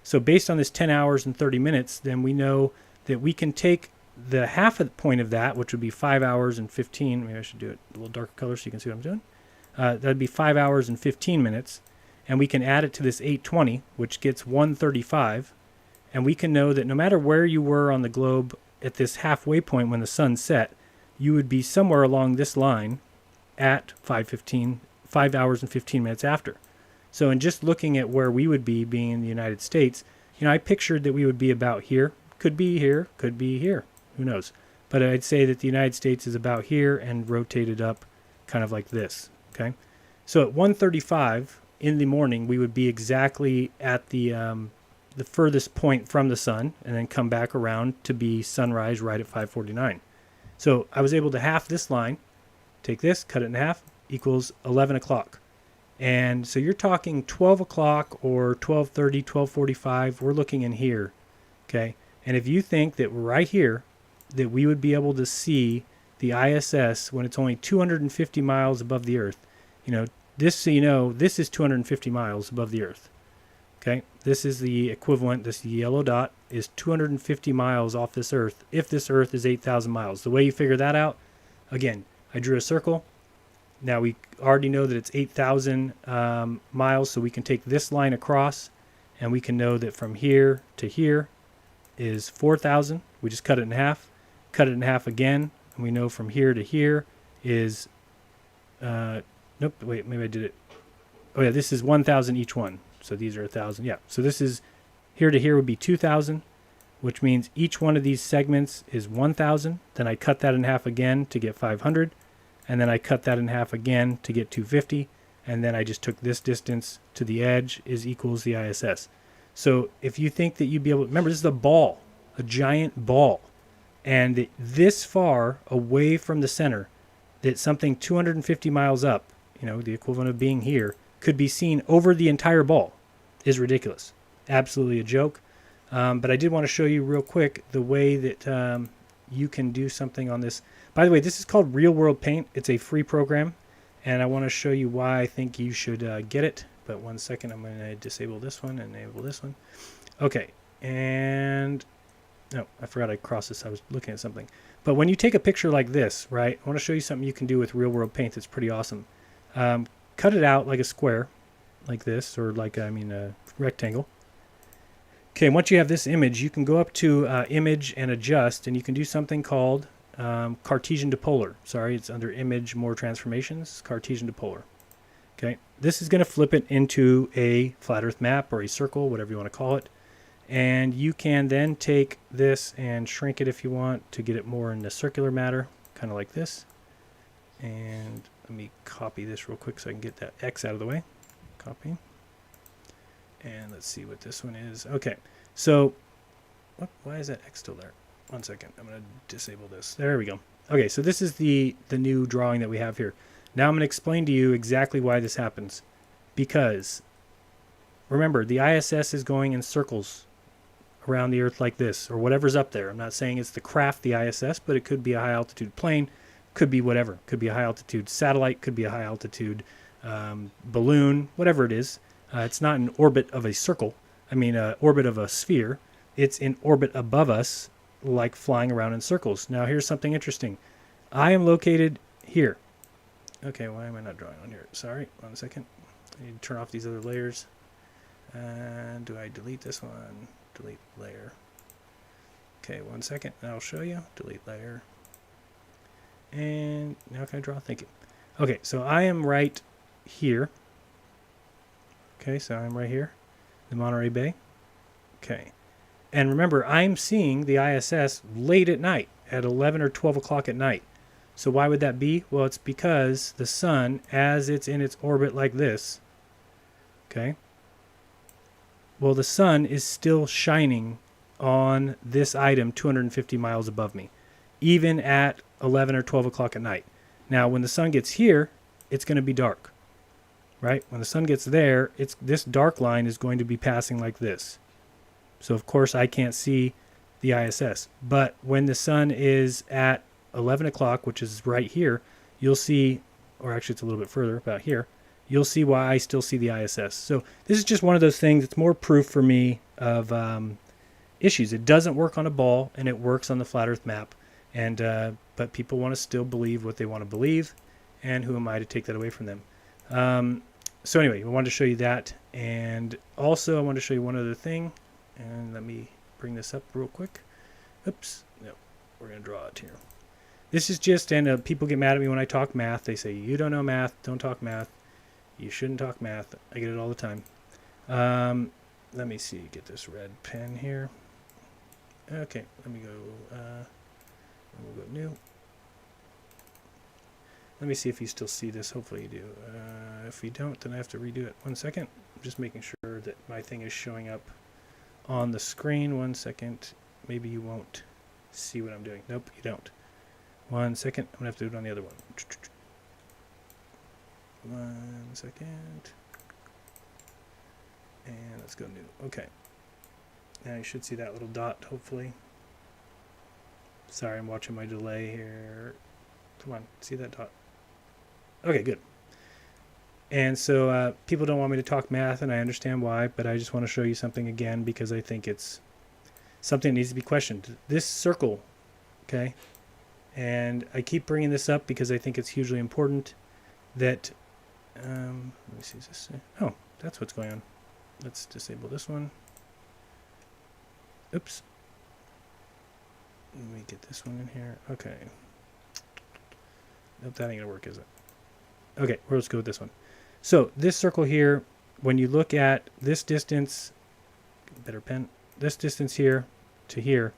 So based on this 10 hours and 30 minutes, then we know that we can take the half of the point of that, which would be 5 hours and 15. Maybe I should do it a little darker color so you can see what I'm doing. That'd be 5 hours and 15 minutes. And we can add it to this 8:20, which gets 1:35. And we can know that no matter where you were on the globe at this halfway point when the sun set, you would be somewhere along this line at 5 hours and 15 minutes after. So in just looking at where we would be, being in the United States, I pictured that we would be about here. Could be here, could be here. Who knows? But I'd say that the United States is about here and rotated up kind of like this. Okay. So at 1:35 in the morning, we would be exactly at the furthest point from the sun and then come back around to be sunrise right at 5:49. So I was able to half this line, take this, cut it in half, equals 11 o'clock. And so you're talking 12 o'clock or 12:30, 12:45. We're looking in here. Okay. And if you think that right here, that we would be able to see the ISS when it's only 250 miles above the Earth. This, so this is 250 miles above the Earth. Okay, this is the equivalent, this yellow dot is 250 miles off this Earth, if this Earth is 8,000 miles. The way you figure that out, again, I drew a circle. Now we already know that it's 8,000 miles, so we can take this line across, and we can know that from here to here is 4,000. We just cut it in half. Cut it in half again, and we know from here to here is nope, wait, maybe I did it. Oh yeah, this is 1,000 each one, so these are 1,000. Yeah, so this is here to here would be 2,000, which means each one of these segments is 1,000. Then I cut that in half again to get 500, and then I cut that in half again to get 250, and then I just took this distance to the edge is equals the ISS. So if you think that you'd be able, remember this is a ball, a giant ball. And this far away from the center, that something 250 miles up, the equivalent of being here, could be seen over the entire ball is ridiculous. Absolutely a joke. But I did want to show you real quick the way that you can do something on this. By the way, this is called Real World Paint. It's a free program, and I want to show you why I think you should get it. But one second, I'm going to disable this one and enable this one. Okay, and no, I forgot I crossed this. I was looking at something. But when you take a picture like this, right, I want to show you something you can do with Real World Paint that's pretty awesome. Cut it out like a square, like this, or like, a rectangle. Okay, once you have this image, you can go up to Image and Adjust, and you can do something called Cartesian to Polar. Sorry, it's under Image, More Transformations, Cartesian to Polar. Okay, this is going to flip it into a flat Earth map or a circle, whatever you want to call it. And you can then take this and shrink it if you want to get it more in the circular matter, kind of like this. And let me copy this real quick so I can get that X out of the way. Copy. And let's see what this one is. Okay, so why is that X still there? One second, I'm going to disable this. There we go. Okay, so this is the new drawing that we have here. Now I'm going to explain to you exactly why this happens. Because, remember, the ISS is going in circles around the Earth like this, or whatever's up there. I'm not saying it's the craft, the ISS, but it could be a high-altitude plane, could be whatever. Could be a high-altitude satellite, could be a high-altitude balloon, whatever it is. It's not in orbit of a circle. Orbit of a sphere. It's in orbit above us, like flying around in circles. Now, here's something interesting. I am located here. Okay, why am I not drawing on here? Sorry, 1 second. I need to turn off these other layers. And do I delete this one? Delete layer. Okay, 1 second, and I'll show you. Delete layer. And now can I draw? Thank you. Okay, so I am right here. Okay, so I'm right here, the Monterey Bay. Okay, and remember, I'm seeing the ISS late at night, at 11 or 12 o'clock at night. So why would that be? Well, it's because the sun, as it's in its orbit like this, okay, well, the sun is still shining on this item 250 miles above me, even at 11 or 12 o'clock at night. Now, when the sun gets here, it's going to be dark, right? When the sun gets there, this dark line is going to be passing like this. So, of course, I can't see the ISS. But when the sun is at 11 o'clock, which is right here, you'll see, or actually it's a little bit further, about here, you'll see why I still see the ISS. So this is just one of those things. It's more proof for me of issues. It doesn't work on a ball, and it works on the flat Earth map. And but people want to still believe what they want to believe, and who am I to take that away from them? So anyway, I wanted to show you that, and also I wanted to show you one other thing. And let me bring this up real quick. Oops, no, we're going to draw it here. This is just, and people get mad at me when I talk math. They say, you don't know math, don't talk math. You shouldn't talk math. I get it all the time. Let me see, get this red pen here. Okay, let me go, we'll go new. Let me see if you still see this. Hopefully you do. If you don't, then I have to redo it. 1 second. I'm just making sure that my thing is showing up on the screen. 1 second. Maybe you won't see what I'm doing. Nope, you don't. 1 second. I'm going to have to do it on the other one. 1 second. And let's go new. Okay. Now you should see that little dot, hopefully. Sorry, I'm watching my delay here. Come on, see that dot. Okay, good. And so people don't want me to talk math, and I understand why, but I just want to show you something again because I think it's something that needs to be questioned. This circle, okay, and I keep bringing this up because I think it's hugely important that, let me see, is this, oh, that's what's going on. Let's disable this one. Oops. Let me get this one in here. Okay. Nope, that ain't gonna work, is it? Okay, let's go with this one. So this circle here, when you look at this distance, better pen, this distance here to here,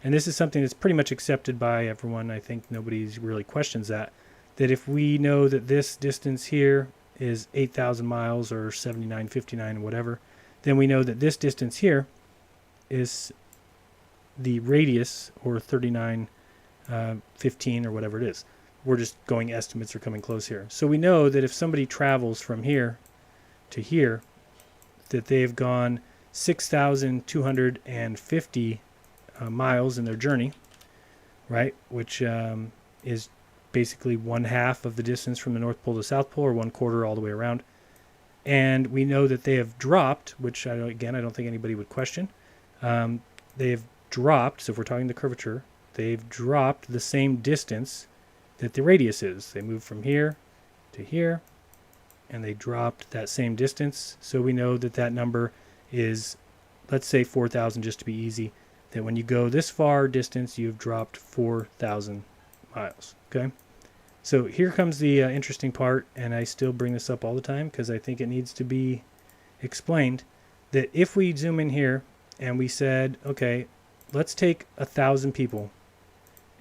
and this is something that's pretty much accepted by everyone. I think nobody really questions that if we know that this distance here is 8,000 miles or 7959 whatever, then we know that this distance here is the radius, or 3915 or whatever it is. We're just going estimates are coming close here. So we know that if somebody travels from here to here, that they've gone 6,250 miles in their journey, right? Which is basically 1/2 of the distance from the North Pole to South Pole, or 1/4 all the way around. And we know that they have dropped, which I don't think anybody would question. They have dropped, so if we're talking the curvature, they've dropped the same distance that the radius is. They moved from here to here, and they dropped that same distance. So we know that that number is, let's say 4,000 just to be easy, that when you go this far distance, you've dropped 4,000 miles, okay? So here comes the interesting part, and I still bring this up all the time because I think it needs to be explained, that if we zoom in here and we said, okay, let's take 1,000 people,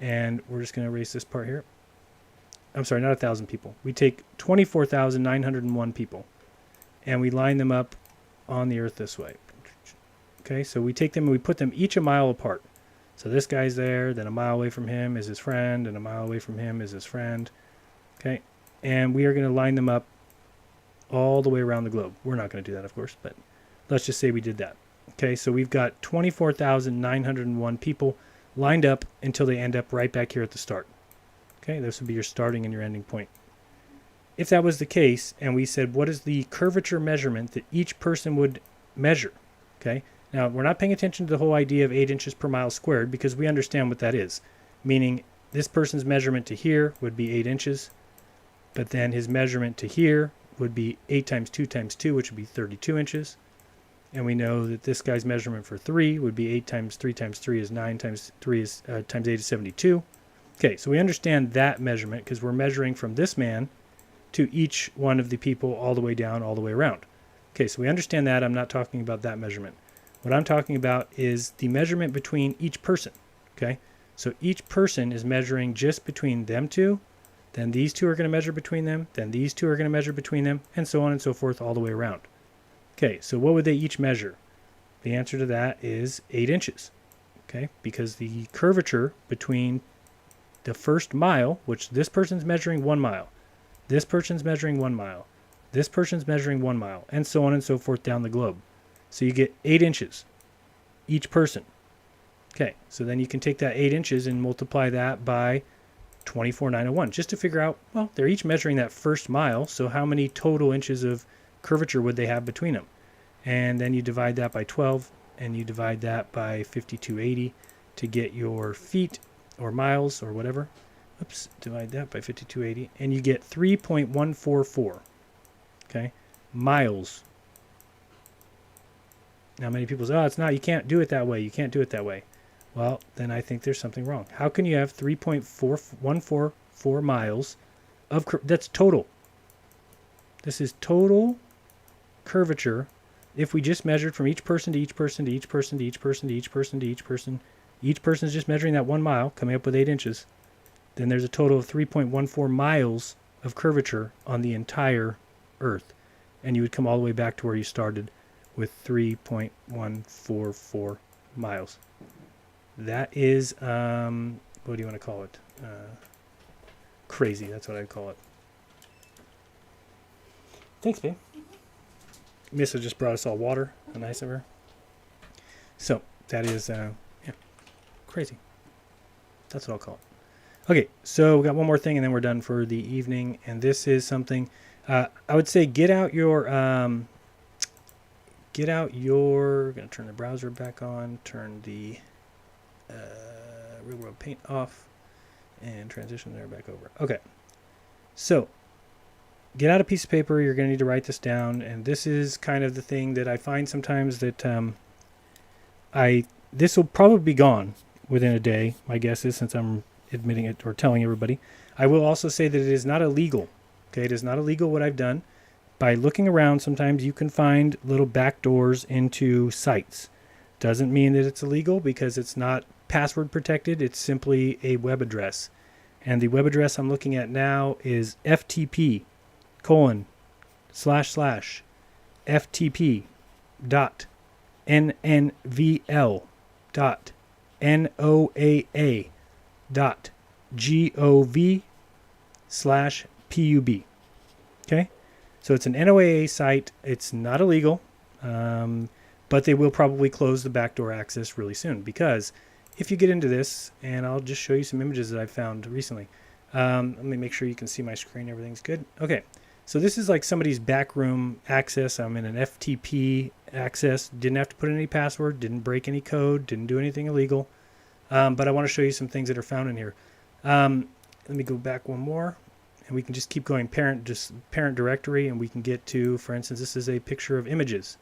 and we're just going to erase this part here. I'm sorry, not 1,000 people. We take 24,901 people, and we line them up on the Earth this way. Okay, so we take them and we put them each a mile apart. So this guy's there, then a mile away from him is his friend, and a mile away from him is his friend. Okay, and we are going to line them up all the way around the globe. We're not going to do that, of course, but let's just say we did that. Okay, so we've got 24,901 people lined up until they end up right back here at the start. Okay, this would be your starting and your ending point. If that was the case, and we said, what is the curvature measurement that each person would measure? Okay, now we're not paying attention to the whole idea of 8 inches per mile squared because we understand what that is. Meaning this person's measurement to here would be 8 inches, but then his measurement to here would be 8 times 2 times 2, which would be 32 inches. And we know that this guy's measurement for 3 would be 8 times 3 times 3 is 9 times 3 is times 8 is 72. Okay, so we understand that measurement because we're measuring from this man to each one of the people all the way down, all the way around. Okay, so we understand that. I'm not talking about that measurement. What I'm talking about is the measurement between each person. Okay, so each person is measuring just between them two, then these two are going to measure between them, then these two are going to measure between them, and so on and so forth all the way around. Okay, so what would they each measure? The answer to that is 8 inches. Okay, because the curvature between the first mile, which this person's measuring 1 mile, this person's measuring 1 mile, this person's measuring 1 mile, and so on and so forth down the globe. So you get 8 inches each person. Okay, so then you can take that 8 inches and multiply that by 24,901 just to figure out, well, they're each measuring that first mile, so how many total inches of curvature would they have between them? And then you divide that by 12, and you divide that by 5280 to get your feet or miles or whatever. Oops, divide that by 5280, and you get 3.144. Okay, miles. Now many people say, oh, it's not, you can't do it that way. You can't do it that way. Well, then I think there's something wrong. How can you have 3.144 miles of that's total? This is total curvature. If we just measured from each person to each person to each person to each person to each person to each person, each person is just measuring that 1 mile, coming up with 8 inches. Then there's a total of 3.14 miles of curvature on the entire Earth. And you would come all the way back to where you started with 3.144 miles. That is, what do you want to call it? Crazy, that's what I'd call it. Thanks, babe. Missa just brought us all water. How nice of her. So, that is, yeah, crazy. That's what I'll call it. Okay, so we got one more thing and then we're done for the evening. And this is something, I would say get out your, I'm going to turn the browser back on, turn the Real World Paint off, and transition there back over. Okay, so get out a piece of paper. You're going to need to write this down. And this is kind of the thing that I find sometimes that this will probably be gone within a day, my guess is, since I'm admitting it or telling everybody. I will also say that it is not illegal. Okay, it is not illegal what I've done. By looking around, sometimes you can find little back doors into sites. Doesn't mean that it's illegal because it's not password protected. It's simply a web address. And the web address I'm looking at now is ftp.nnvl.noaa.gov/pub. Okay? So it's an NOAA site. It's not illegal, but they will probably close the backdoor access really soon because if you get into this, and I'll just show you some images that I found recently. Let me make sure you can see my screen. Everything's good. Okay. So this is like somebody's backroom access. I'm in an FTP access. Didn't have to put in any password. Didn't break any code. Didn't do anything illegal. But I want to show you some things that are found in here. Let me go back one more. And we can just keep going parent directory. And we can get to, for instance, this is a picture of images.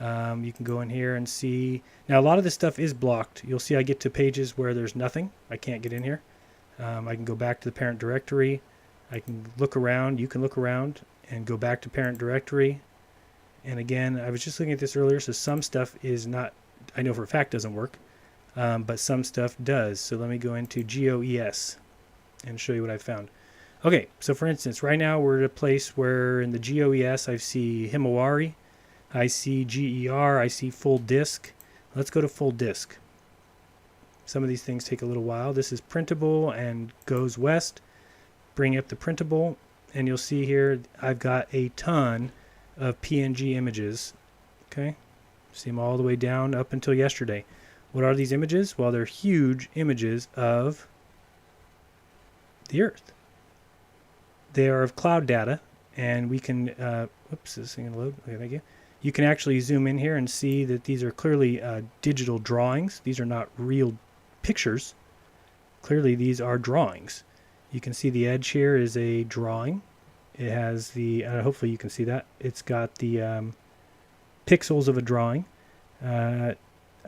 You can go in here and see. Now, a lot of this stuff is blocked. You'll see I get to pages where there's nothing. I can't get in here. I can go back to the parent directory. I can look around. You can look around and go back to parent directory. And again, I was just looking at this earlier. So some stuff is not, I know for a fact doesn't work, but some stuff does. So let me go into GOES and show you what I found. Okay, so for instance, right now we're at a place where in the GOES I see Himawari, I see GER, I see full disk. Let's go to full disk. Some of these things take a little while. This is printable and goes west. Bring up the printable, and you'll see here I've got a ton of PNG images. Okay, see them all the way down up until yesterday. What are these images? Well, they're huge images of the Earth. They are of cloud data, and we can, whoops, is this thing going to load? Okay, thank you. You can actually zoom in here and see that these are clearly digital drawings. These are not real pictures. Clearly, these are drawings. You can see the edge here is a drawing. It has the, hopefully you can see that. It's got the pixels of a drawing.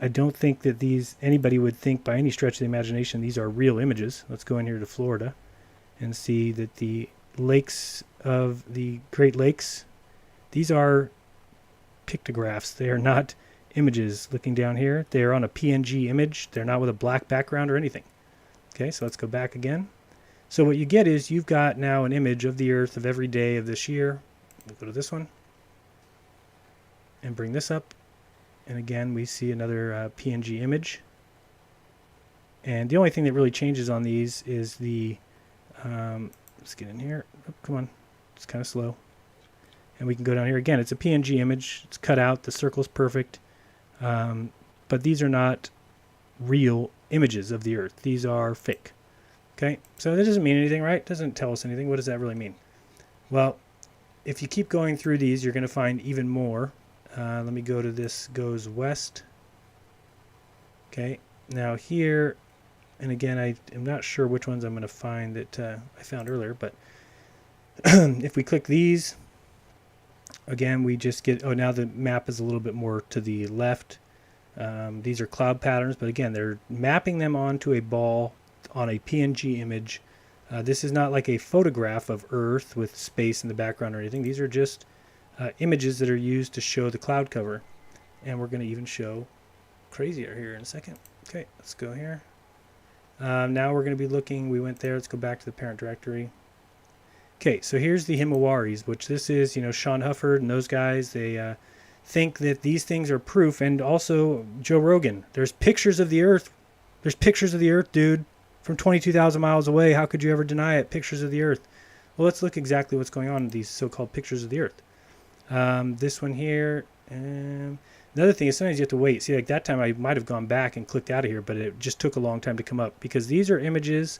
I don't think that anybody would think by any stretch of the imagination these are real images. Let's go in here to Florida and see that the lakes of the Great Lakes, these are pictographs. They are not images. Looking down here, they are on a PNG image. They're not with a black background or anything. Okay, so let's go back again. So what you get is you've got now an image of the Earth of every day of this year. We'll go to this one and bring this up. And again, we see another PNG image. And the only thing that really changes on these is the, let's get in here. Oh, come on, it's kind of slow. And we can go down here again. It's a PNG image. It's cut out. The circle's perfect. But these are not real images of the Earth. These are fake. Okay, so that doesn't mean anything, right? Doesn't tell us anything. What does that really mean? Well, if you keep going through these, you're going to find even more. Let me go to this goes west. Okay, now here, and again, I am not sure which ones I'm going to find that I found earlier, but if we click these, again, we just get, oh, now the map is a little bit more to the left. These are cloud patterns, but again, they're mapping them onto a ball on a PNG image. This is not like a photograph of Earth with space in the background or anything. These are just images that are used to show the cloud cover. And we're going to even show crazier here in a second. Okay, let's go here. Now we're going to be looking, we went there, let's go back to the parent directory. Okay, so here's the Himawaris, which this is, you know, Sean Hufford and those guys, they think that these things are proof, and also Joe Rogan. There's pictures of the Earth. There's pictures of the Earth, dude, from 22,000 miles away. How could you ever deny it? Pictures of the Earth. Well, let's look exactly what's going on in these so-called pictures of the Earth. This one here. Another thing is sometimes you have to wait. See, like that time I might have gone back and clicked out of here, but it just took a long time to come up because these are images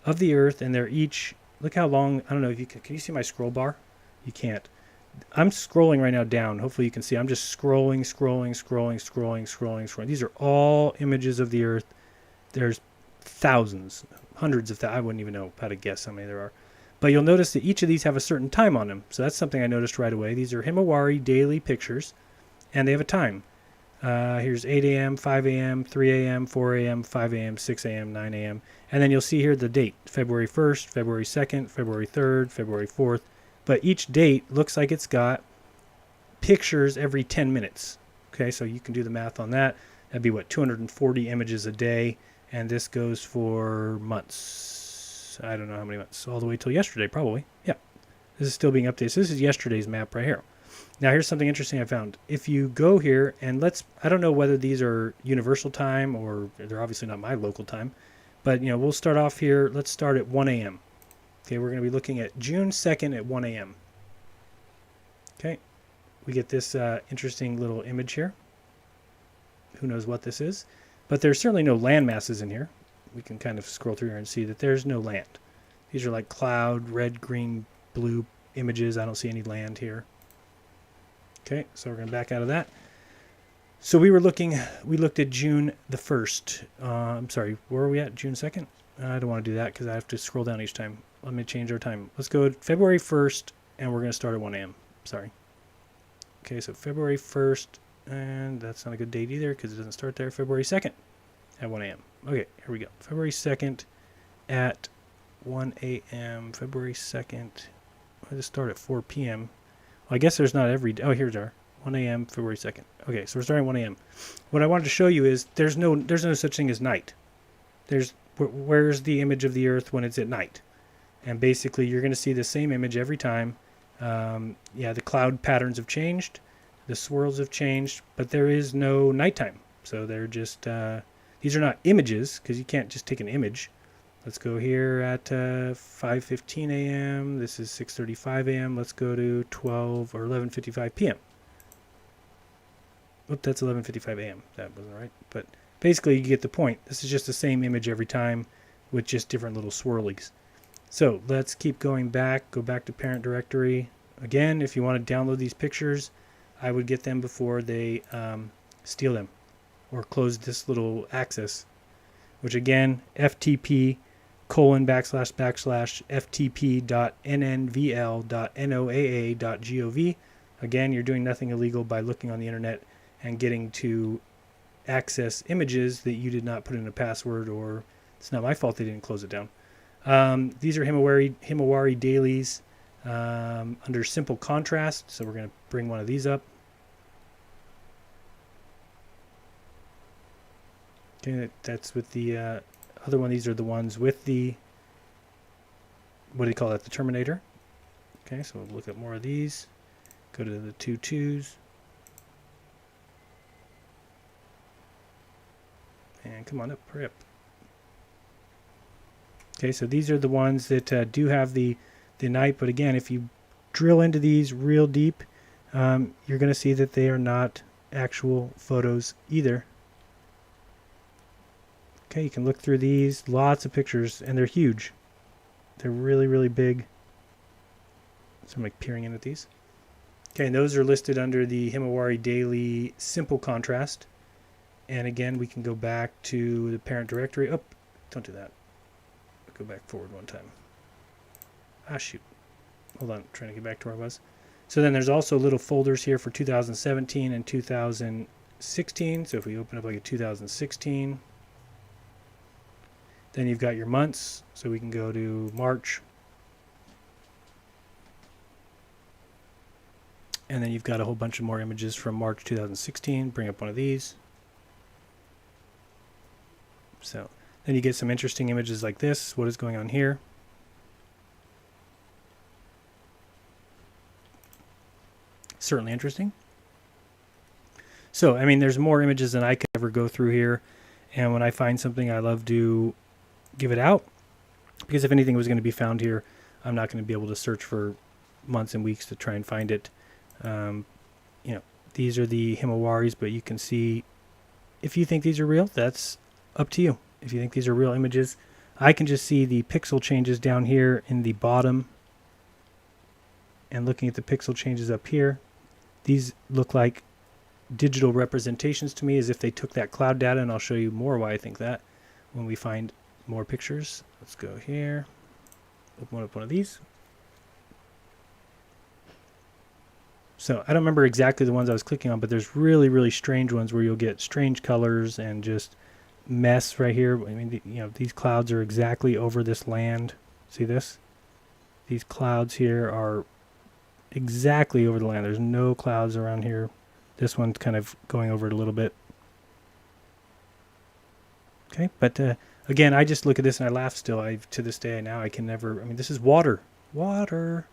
of the Earth, and they're each, look how long, I don't know if you can you see my scroll bar? You can't. I'm scrolling right now down. Hopefully you can see. I'm just scrolling. These are all images of the Earth. There's thousands, hundreds of thousands. I wouldn't even know how to guess how many there are. But you'll notice that each of these have a certain time on them. So that's something I noticed right away. These are Himawari daily pictures, and they have a time. Here's 8 a.m., 5 a.m., 3 a.m., 4 a.m., 5 a.m., 6 a.m., 9 a.m. And then you'll see here the date, February 1st, February 2nd, February 3rd, February 4th. But each date looks like it's got pictures every 10 minutes. Okay, so you can do the math on that. That'd be, what, 240 images a day. And this goes for months. I don't know how many months. All the way till yesterday, probably. Yeah. This is still being updated. So this is yesterday's map right here. Now, here's something interesting I found. If you go here and I don't know whether these are universal time or they're obviously not my local time. But, you know, we'll start off here. Let's start at 1 a.m. Okay, we're going to be looking at June 2nd at 1 a.m. Okay, we get this interesting little image here. Who knows what this is? But there's certainly no land masses in here. We can kind of scroll through here and see that there's no land. These are like cloud, red, green, blue images. I don't see any land here. Okay, so we're going to back out of that. So we looked at June the 1st. I'm sorry, where are we at? June 2nd? I don't want to do that because I have to scroll down each time. Let me change our time. Let's go February 1st, and we're going to start at 1 a.m. Sorry. Okay, so February 1st, and that's not a good date either because it doesn't start there. February 2nd at 1 a.m. Okay, here we go. February 2nd at 1 a.m. February 2nd. Why does it start at 4 p.m.? Well, I guess there's not every day. Oh, here's our 1 a.m. February 2nd. Okay, so we're starting at 1 a.m. What I wanted to show you is there's no such thing as night. Where's the image of the Earth when it's at night? And basically, you're going to see the same image every time. Yeah, the cloud patterns have changed. The swirls have changed. But there is no nighttime. So they're just... these are not images, because you can't just take an image. Let's go here at 5:15 a.m. This is 6:35 a.m. Let's go to 12 or 11:55 p.m. Oop, that's 11:55 a.m. That wasn't right. But basically, you get the point. This is just the same image every time with just different little swirlies. So let's keep going back. Go back to parent directory. Again, if you want to download these pictures, I would get them before they steal them or close this little access, which again, ftp://ftp.nnvl.noaa.gov. Again, you're doing nothing illegal by looking on the internet and getting to access images that you did not put in a password, or it's not my fault they didn't close it down. These are Himawari dailies under simple contrast. So we're going to bring one of these up. Okay, that's with the other one. These are the ones with the, what do you call that, the Terminator. Okay, so we'll look at more of these. Go to the 2 2s. And come on up, hurry up. Okay, so these are the ones that do have the night, but again, if you drill into these real deep, you're going to see that they are not actual photos either. Okay, you can look through these, lots of pictures, and they're huge. They're really, really big. So I'm like peering in at these. Okay, and those are listed under the Himawari Daily Simple Contrast. And again, we can go back to the parent directory. Oh, don't do that. Go back forward one time. Ah, shoot. Hold on, I'm trying to get back to where I was. So then there's also little folders here for 2017 and 2016. So if we open up like a 2016, then you've got your months. So we can go to March. And then you've got a whole bunch of more images from March 2016. Bring up one of these. So then you get some interesting images like this. What is going on here? Certainly interesting. So, I mean, there's more images than I could ever go through here. And when I find something, I love to give it out. Because if anything was going to be found here, I'm not going to be able to search for months and weeks to try and find it. You know, these are the Himawaris, but you can see, if you think these are real, that's up to you. If you think these are real images, I can just see the pixel changes down here in the bottom. And looking at the pixel changes up here, these look like digital representations to me, as if they took that cloud data, and I'll show you more why I think that when we find more pictures. Let's go here, open up one of these. So I don't remember exactly the ones I was clicking on, but there's really, really strange ones where you'll get strange colors and just mess right here. I mean, you know, these clouds are exactly over this land. See this? These clouds here are exactly over the land. There's no clouds around here. This one's kind of going over it a little bit. Okay, but again, I just look at this and I laugh still. To this day now, I can never, I mean, this is water. Water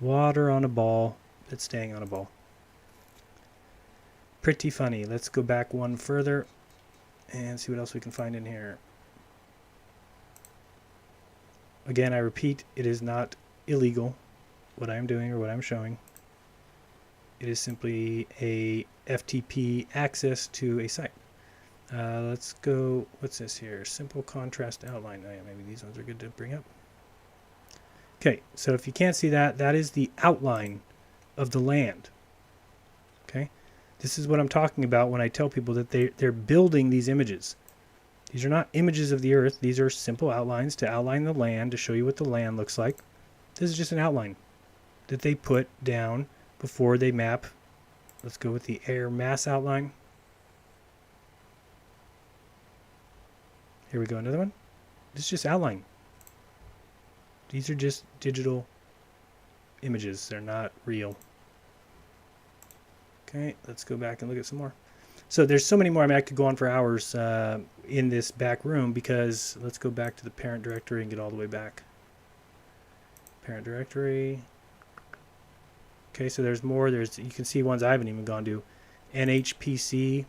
on a ball that's staying on a ball. Pretty funny. Let's go back one further and see what else we can find in here. Again, I repeat, it is not illegal what I'm doing or what I'm showing. It is simply a FTP access to a site. Let's go, what's this here? Simple contrast outline. Oh yeah, maybe these ones are good to bring up. Okay, so if you can't see that, that is the outline of the land. Okay, this is what I'm talking about when I tell people that they're building these images. These are not images of the earth. These are simple outlines to outline the land, to show you what the land looks like. This is just an outline that they put down before they map. Let's go with the air mass outline. Here we go, another one. This is just outline. These are just digital images. They're not real. Okay, let's go back and look at some more. So there's so many more. I mean, I could go on for hours in this back room, because let's go back to the parent directory and get all the way back. Parent directory. Okay, so there's more. You can see ones I haven't even gone to. NHPC.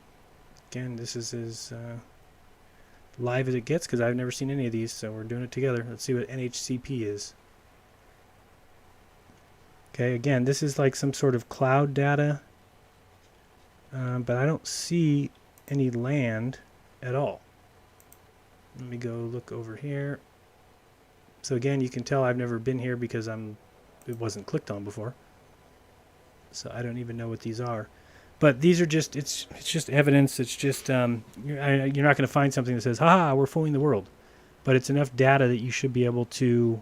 Again, this is his live as it gets because I've never seen any of these, so we're doing it together. Let's see what NHCP is. Okay, again, this is like some sort of cloud data, but I don't see any land at all. Let me go look over here. So again, you can tell I've never been here because it wasn't clicked on before. So I don't even know what these are. But these are just, it's just evidence. It's just, you're not going to find something that says, haha, we're fooling the world. But it's enough data that you should be able to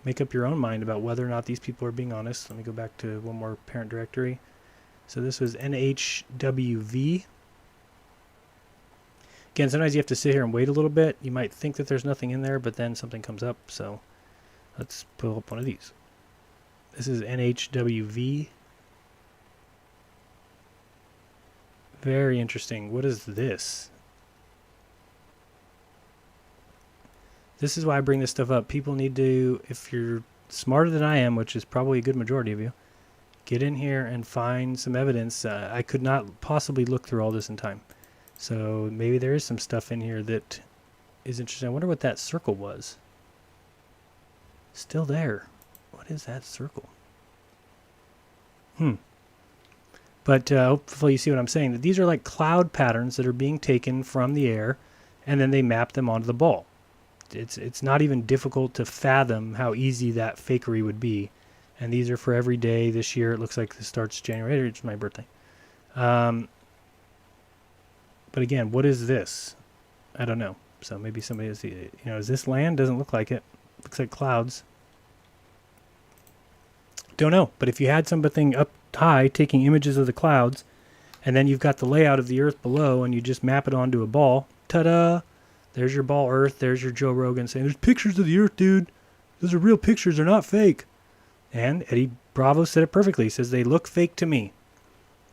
make up your own mind about whether or not these people are being honest. Let me go back to one more parent directory. So this was NHWV. Again, sometimes you have to sit here and wait a little bit. You might think that there's nothing in there, but then something comes up. So let's pull up one of these. This is NHWV. Very interesting. What is this? This is why I bring this stuff up. People need to, if you're smarter than I am, which is probably a good majority of you, get in here and find some evidence. I could not possibly look through all this in time. So maybe there is some stuff in here that is interesting. I wonder what that circle was. Still there. What is that circle? But hopefully you see what I'm saying. That these are like cloud patterns that are being taken from the air, and then they map them onto the ball. It's not even difficult to fathom how easy that fakery would be. And these are for every day this year. It looks like this starts January. It's my birthday. But again, what is this? I don't know. So maybe somebody is, is this land? Doesn't look like it. Looks like clouds. Don't know. But if you had something up high taking images of the clouds, and then you've got the layout of the earth below, and you just map it onto a ball, ta-da! There's your ball earth. There's your Joe Rogan saying, there's pictures of the earth, dude. Those are real pictures. They're not fake. And Eddie Bravo said it perfectly. He says, they look fake to me.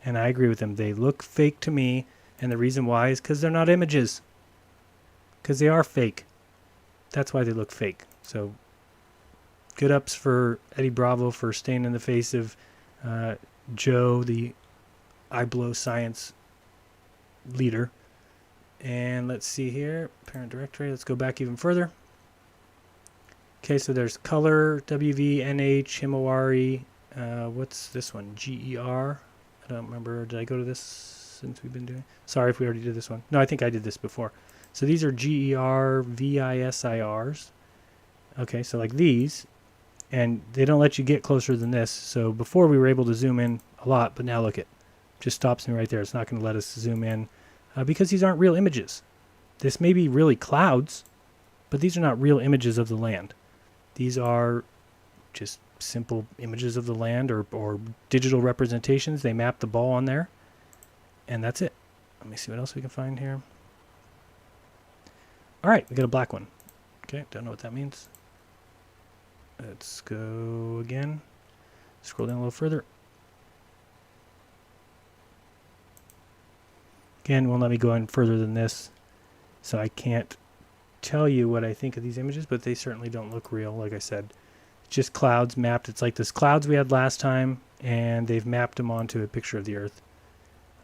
And I agree with him. They look fake to me. And the reason why is because they're not images. Because they are fake. That's why they look fake. So, good ups for Eddie Bravo for staying in the face of Joe, the I Blow Science leader. And let's see here. Parent directory. Let's go back even further. Okay, so there's color, WV, NH, Himawari. What's this one? GER. I don't remember. Did I go to this since we've been doing? Sorry if we already did this one. No, I think I did this before. So these are GER VISIRs. Okay, so like these. And they don't let you get closer than this. So before we were able to zoom in a lot, but now look, it just stops me right there. It's not going to let us zoom in because these aren't real images. This may be really clouds, but these are not real images of the land. These are just simple images of the land or digital representations. They map the ball on there, and that's it. Let me see what else we can find here. All right, we got a black one. Okay, don't know what that means. Let's go again. Scroll down a little further. Again, won't let me go in further than this, so I can't tell you what I think of these images, but they certainly don't look real, like I said. It's just clouds mapped. It's like this clouds we had last time, and they've mapped them onto a picture of the Earth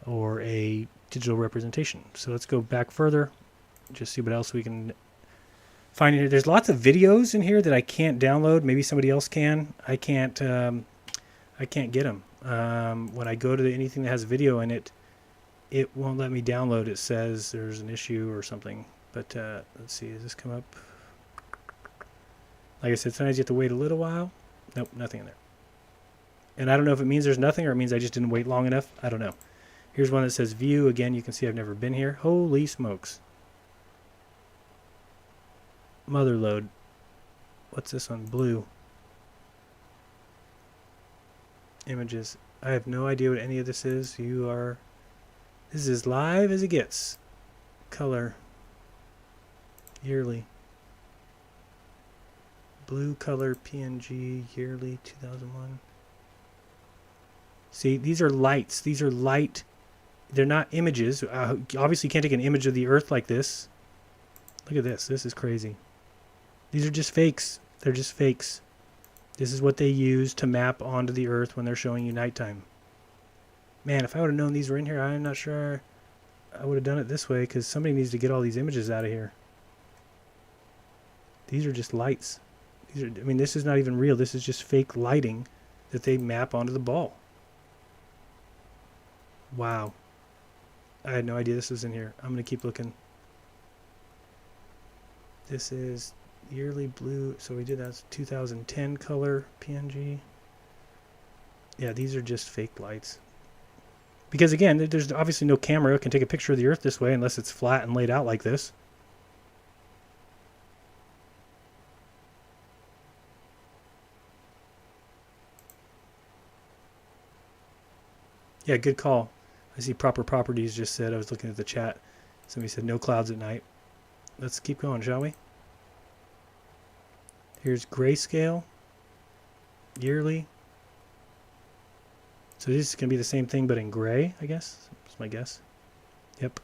or a digital representation. So let's go back further, just see what else we can find in here. There's lots of videos in here that I can't download. Maybe somebody else can. I can't get them. When I go to anything that has video in it, it won't let me download. It says there's an issue or something. But let's see, does this come up? Like I said, sometimes you have to wait a little while. Nope, nothing in there. And I don't know if it means there's nothing or it means I just didn't wait long enough. I don't know. Here's one that says view. Again, you can see I've never been here. Holy smokes. Motherload. What's this one? Blue. Images. I have no idea what any of this is. This is as live as it gets. Color. Yearly. Blue color PNG yearly 2001. See, these are lights. These are light. They're not images. Obviously, you can't take an image of the Earth like this. Look at this. This is crazy. These are just fakes. They're just fakes. This is what they use to map onto the Earth when they're showing you nighttime. Man, if I would have known these were in here, I'm not sure. I would have done it this way because somebody needs to get all these images out of here. These are just lights. These are, I mean, this is not even real. This is just fake lighting that they map onto the ball. Wow. I had no idea this was in here. I'm going to keep looking. This is yearly blue. So we did that 2010 color PNG. Yeah, these are just fake lights. Because again, there's obviously no camera that can take a picture of the Earth this way unless it's flat and laid out like this. Yeah, good call. I see Proper Properties just said, I was looking at the chat. Somebody said no clouds at night. Let's keep going, shall we? Here's grayscale. Yearly. So this is going to be the same thing but in gray, I guess. That's my guess. Yep.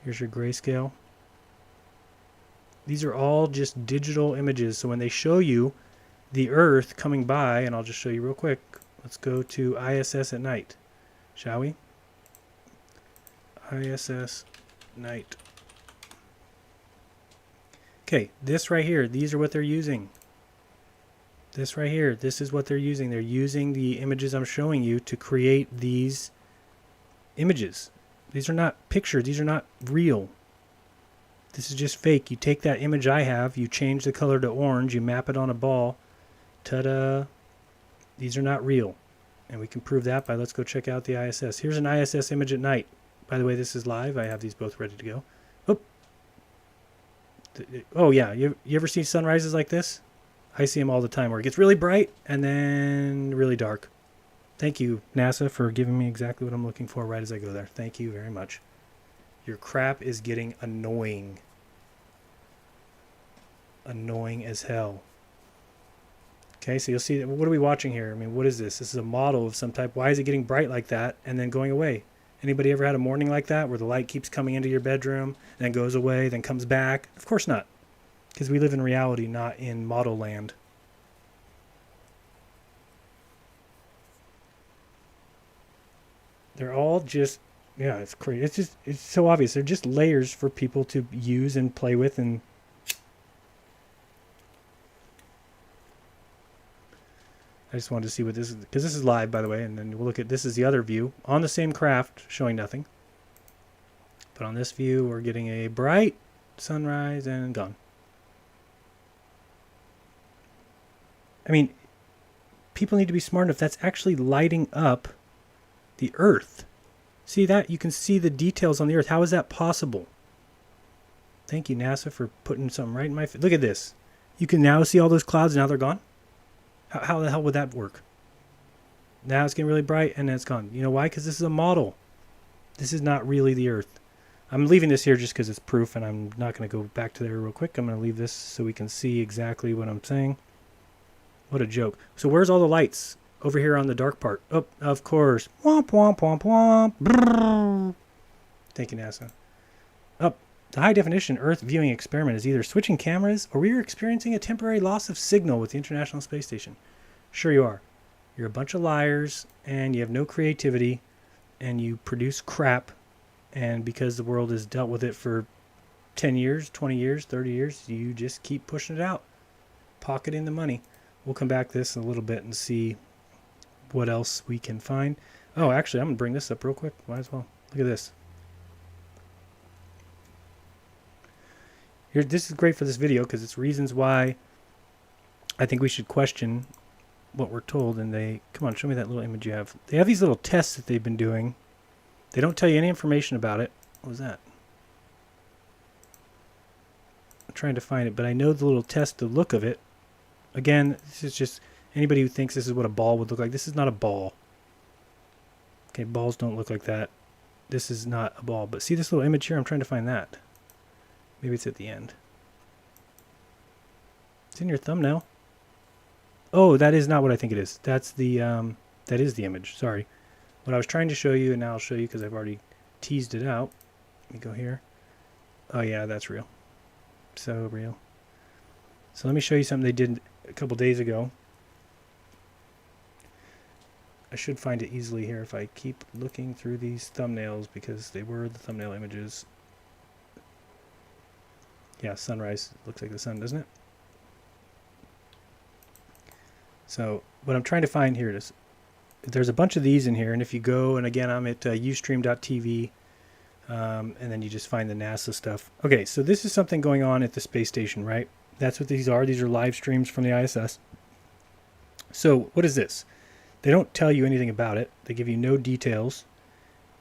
Here's your grayscale. These are all just digital images. So when they show you the Earth coming by, and I'll just show you real quick. Let's go to ISS at night, shall we? ISS night. Okay, this right here, these are what they're using. This right here, this is what they're using. They're using the images I'm showing you to create these images. These are not pictures. These are not real. This is just fake. You take that image I have, you change the color to orange, you map it on a ball. Ta-da. These are not real. And we can prove that by, let's go check out the ISS. Here's an ISS image at night. By the way, this is live. I have these both ready to go. Oh, oh yeah. You ever see sunrises like this? I see them all the time where it gets really bright and then really dark. Thank you, NASA, for giving me exactly what I'm looking for right as I go there. Thank you very much. Your crap is getting annoying. Annoying as hell. Okay, so you'll see, what are we watching here? I mean, what is this? This is a model of some type. Why is it getting bright like that and then going away? Anybody ever had a morning like that where the light keeps coming into your bedroom, then goes away, then comes back? Of course not. Because we live in reality, not in model land. They're all just, yeah, it's crazy. It's just, it's so obvious. They're just layers for people to use and play with. And I just wanted to see what this is, because this is live, by the way. And then we'll look at, this is the other view on the same craft showing nothing. But on this view, we're getting a bright sunrise and gone. I mean, people need to be smart enough. That's actually lighting up the Earth. See that? You can see the details on the Earth. How is that possible? Thank you, NASA, for putting something right in my face. Look at this. You can now see all those clouds. Now they're gone. How the hell would that work? Now it's getting really bright and then it's gone. You know why? Because this is a model. This is not really the Earth. I'm leaving this here just because it's proof, and I'm not going to go back to there real quick. I'm going to leave this so we can see exactly what I'm saying. What a joke. So where's all the lights? Over here on the dark part. Oh, of course. Womp, womp, womp, womp. Brrr. Thank you, NASA. Oh, the high-definition Earth viewing experiment is either switching cameras or we are experiencing a temporary loss of signal with the International Space Station. Sure you are. You're a bunch of liars, and you have no creativity, and you produce crap, and because the world has dealt with it for 10 years, 20 years, 30 years, you just keep pushing it out. Pocketing the money. We'll come back to this in a little bit and see what else we can find. Oh, actually, I'm going to bring this up real quick. Might as well. Look at this. Here, this is great for this video because it's reasons why I think we should question what we're told. And they, come on, show me that little image you have. They have these little tests that they've been doing. They don't tell you any information about it. What was that? I'm trying to find it, but I know the little test, the look of it. Again, this is just anybody who thinks this is what a ball would look like. This is not a ball. Okay, balls don't look like that. This is not a ball. But see this little image here? I'm trying to find that. Maybe it's at the end. It's in your thumbnail. Oh, that is not what I think it is. That's the, that is the image. Sorry. What I was trying to show you, and now I'll show you because I've already teased it out. Let me go here. Oh yeah, that's real. So real. So let me show you something they did a couple days ago. I should find it easily here if I keep looking through these thumbnails, because they were the thumbnail images. Yeah, sunrise. Looks like the sun, doesn't it? So what I'm trying to find here is, there's a bunch of these in here, and if you go, and again, I'm at ustream.tv, and then you just find the NASA stuff. Okay, so this is something going on at the space station, right? That's what these are. These are live streams from the ISS. So what is this? They don't tell you anything about it. They give you no details.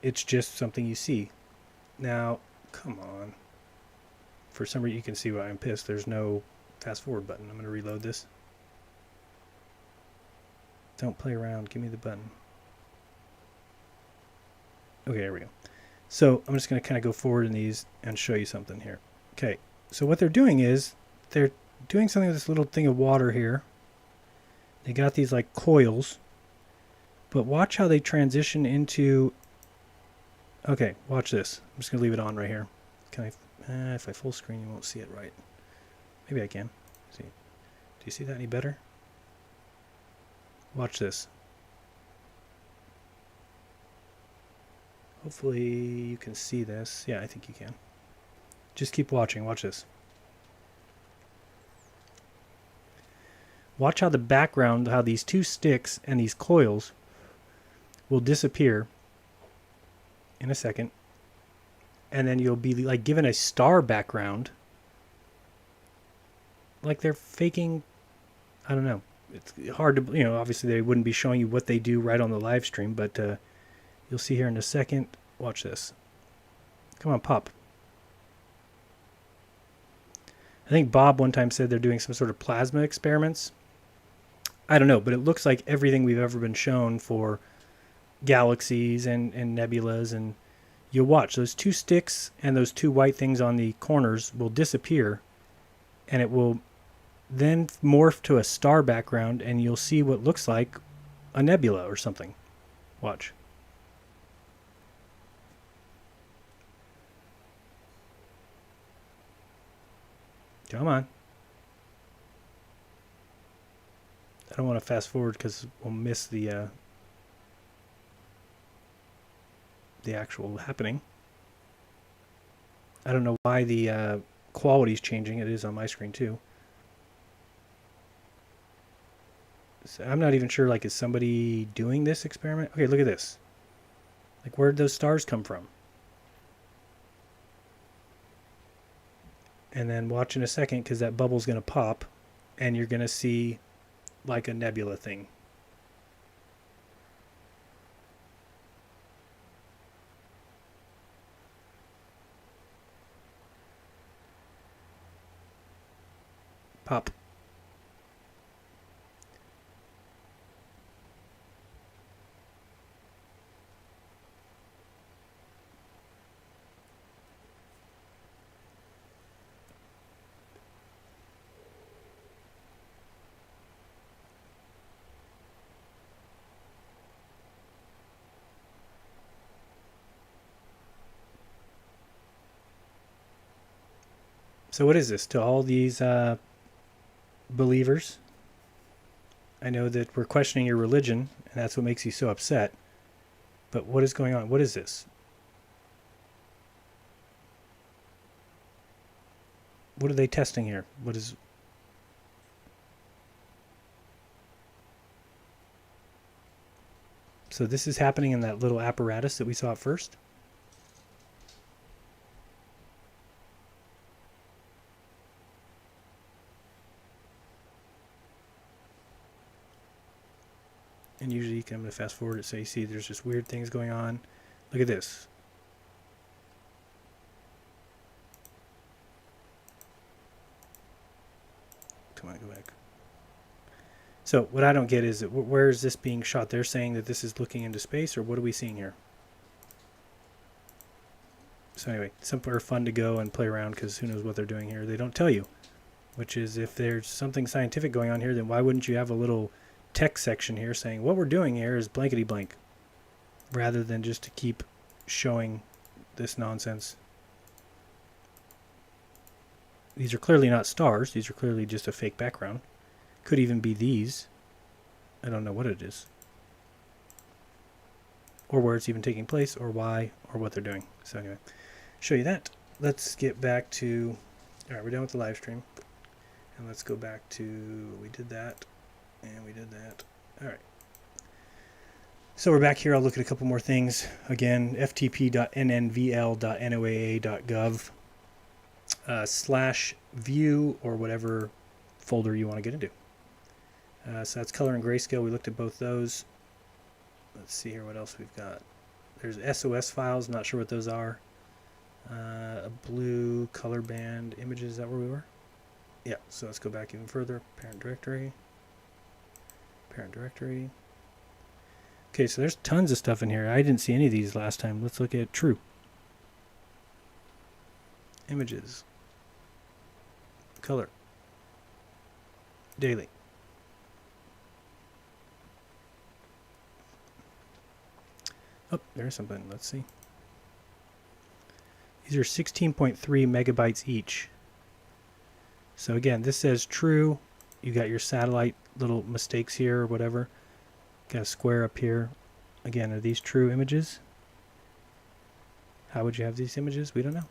It's just something you see. Now, come on. For some reason, you can see why I'm pissed. There's no fast forward button. I'm going to reload this. Don't play around. Give me the button. Okay, there we go. So I'm just going to kind of go forward in these and show you something here. Okay, so what they're doing is they're doing something with this little thing of water here. They got these like coils, but watch how they transition into... Okay, watch this. I'm just going to leave it on right here. Can I... if I full screen, you won't see it right. Maybe I can. See. Do you see that any better? Watch this. Hopefully you can see this. Yeah, I think you can. Just keep watching. Watch this. Watch how the background, how these two sticks and these coils will disappear in a second. And then you'll be like given a star background. Like they're faking, I don't know. It's hard to, you know, obviously they wouldn't be showing you what they do right on the live stream, but you'll see here in a second. Watch this. Come on, pop. I think Bob one time said they're doing some sort of plasma experiments. I don't know, but it looks like everything we've ever been shown for galaxies and nebulas. And you'll watch those two sticks and those two white things on the corners will disappear, and it will then morph to a star background, and you'll see what looks like a nebula or something. Watch. Come on. I don't want to fast forward because we'll miss the actual happening. I don't know why the quality is changing. It is on my screen too. So I'm not even sure, like, is somebody doing this experiment? Okay, look at this. Like, where did those stars come from? And then watch in a second, because that bubble's going to pop, and you're going to see like a nebula thing. Pop. So what is this to all these believers? I know that we're questioning your religion, and that's what makes you so upset. But what is going on? What is this? What are they testing here? What is... So this is happening in that little apparatus that we saw at first? And usually you can, I'm going to fast forward it so you see there's just weird things going on. Look at this. Come on, go back. So what I don't get is, that where is this being shot? They're saying that this is looking into space, or what are we seeing here? So anyway, somewhere fun to go and play around, because who knows what they're doing here. They don't tell you, which is, if there's something scientific going on here, then why wouldn't you have a little text section here saying what we're doing here is blankety blank, rather than just to keep showing this nonsense. These are clearly not stars. These are clearly just a fake background. Could even be these. I don't know what it is. or where it's even taking place, or why, or what they're doing. So anyway, show you that. Let's get back to, all right, we're done with the live stream. And let's go back to, we did that, and we did that. All right. So we're back here. I'll look at a couple more things. Again, ftp.nnvl.noaa.gov /view or whatever folder you want to get into. So that's color and grayscale. We looked at both those. Let's see here what else we've got. There's SOS files. I'm not sure what those are. A blue color band images. Is that where we were? Yeah. So let's go back even further. Parent directory. Parent directory. Okay, so there's tons of stuff in here. I didn't see any of these last time. Let's look at true. Images. Color. Daily. Oh, there's something. Let's see. These are 16.3 megabytes each. So again, this says true. You got your satellite little mistakes here or whatever. Got a square up here. Again, are these true images? How would you have these images? We don't know.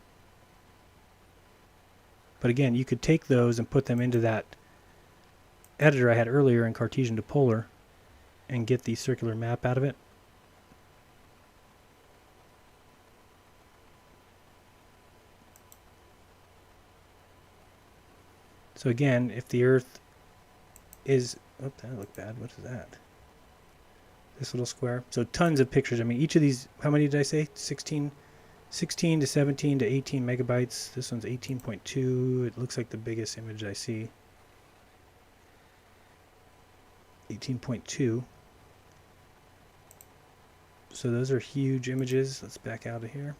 But again, you could take those and put them into that editor I had earlier in Cartesian to Polar and get the circular map out of it. So again, if the Earth is, oh, that looked bad. What is that? This little square. So tons of pictures. I mean, each of these, how many did I say? 16 to 17 to 18 megabytes. This one's 18.2. It looks like the biggest image I see. 18.2. So those are huge images. Let's back out of here.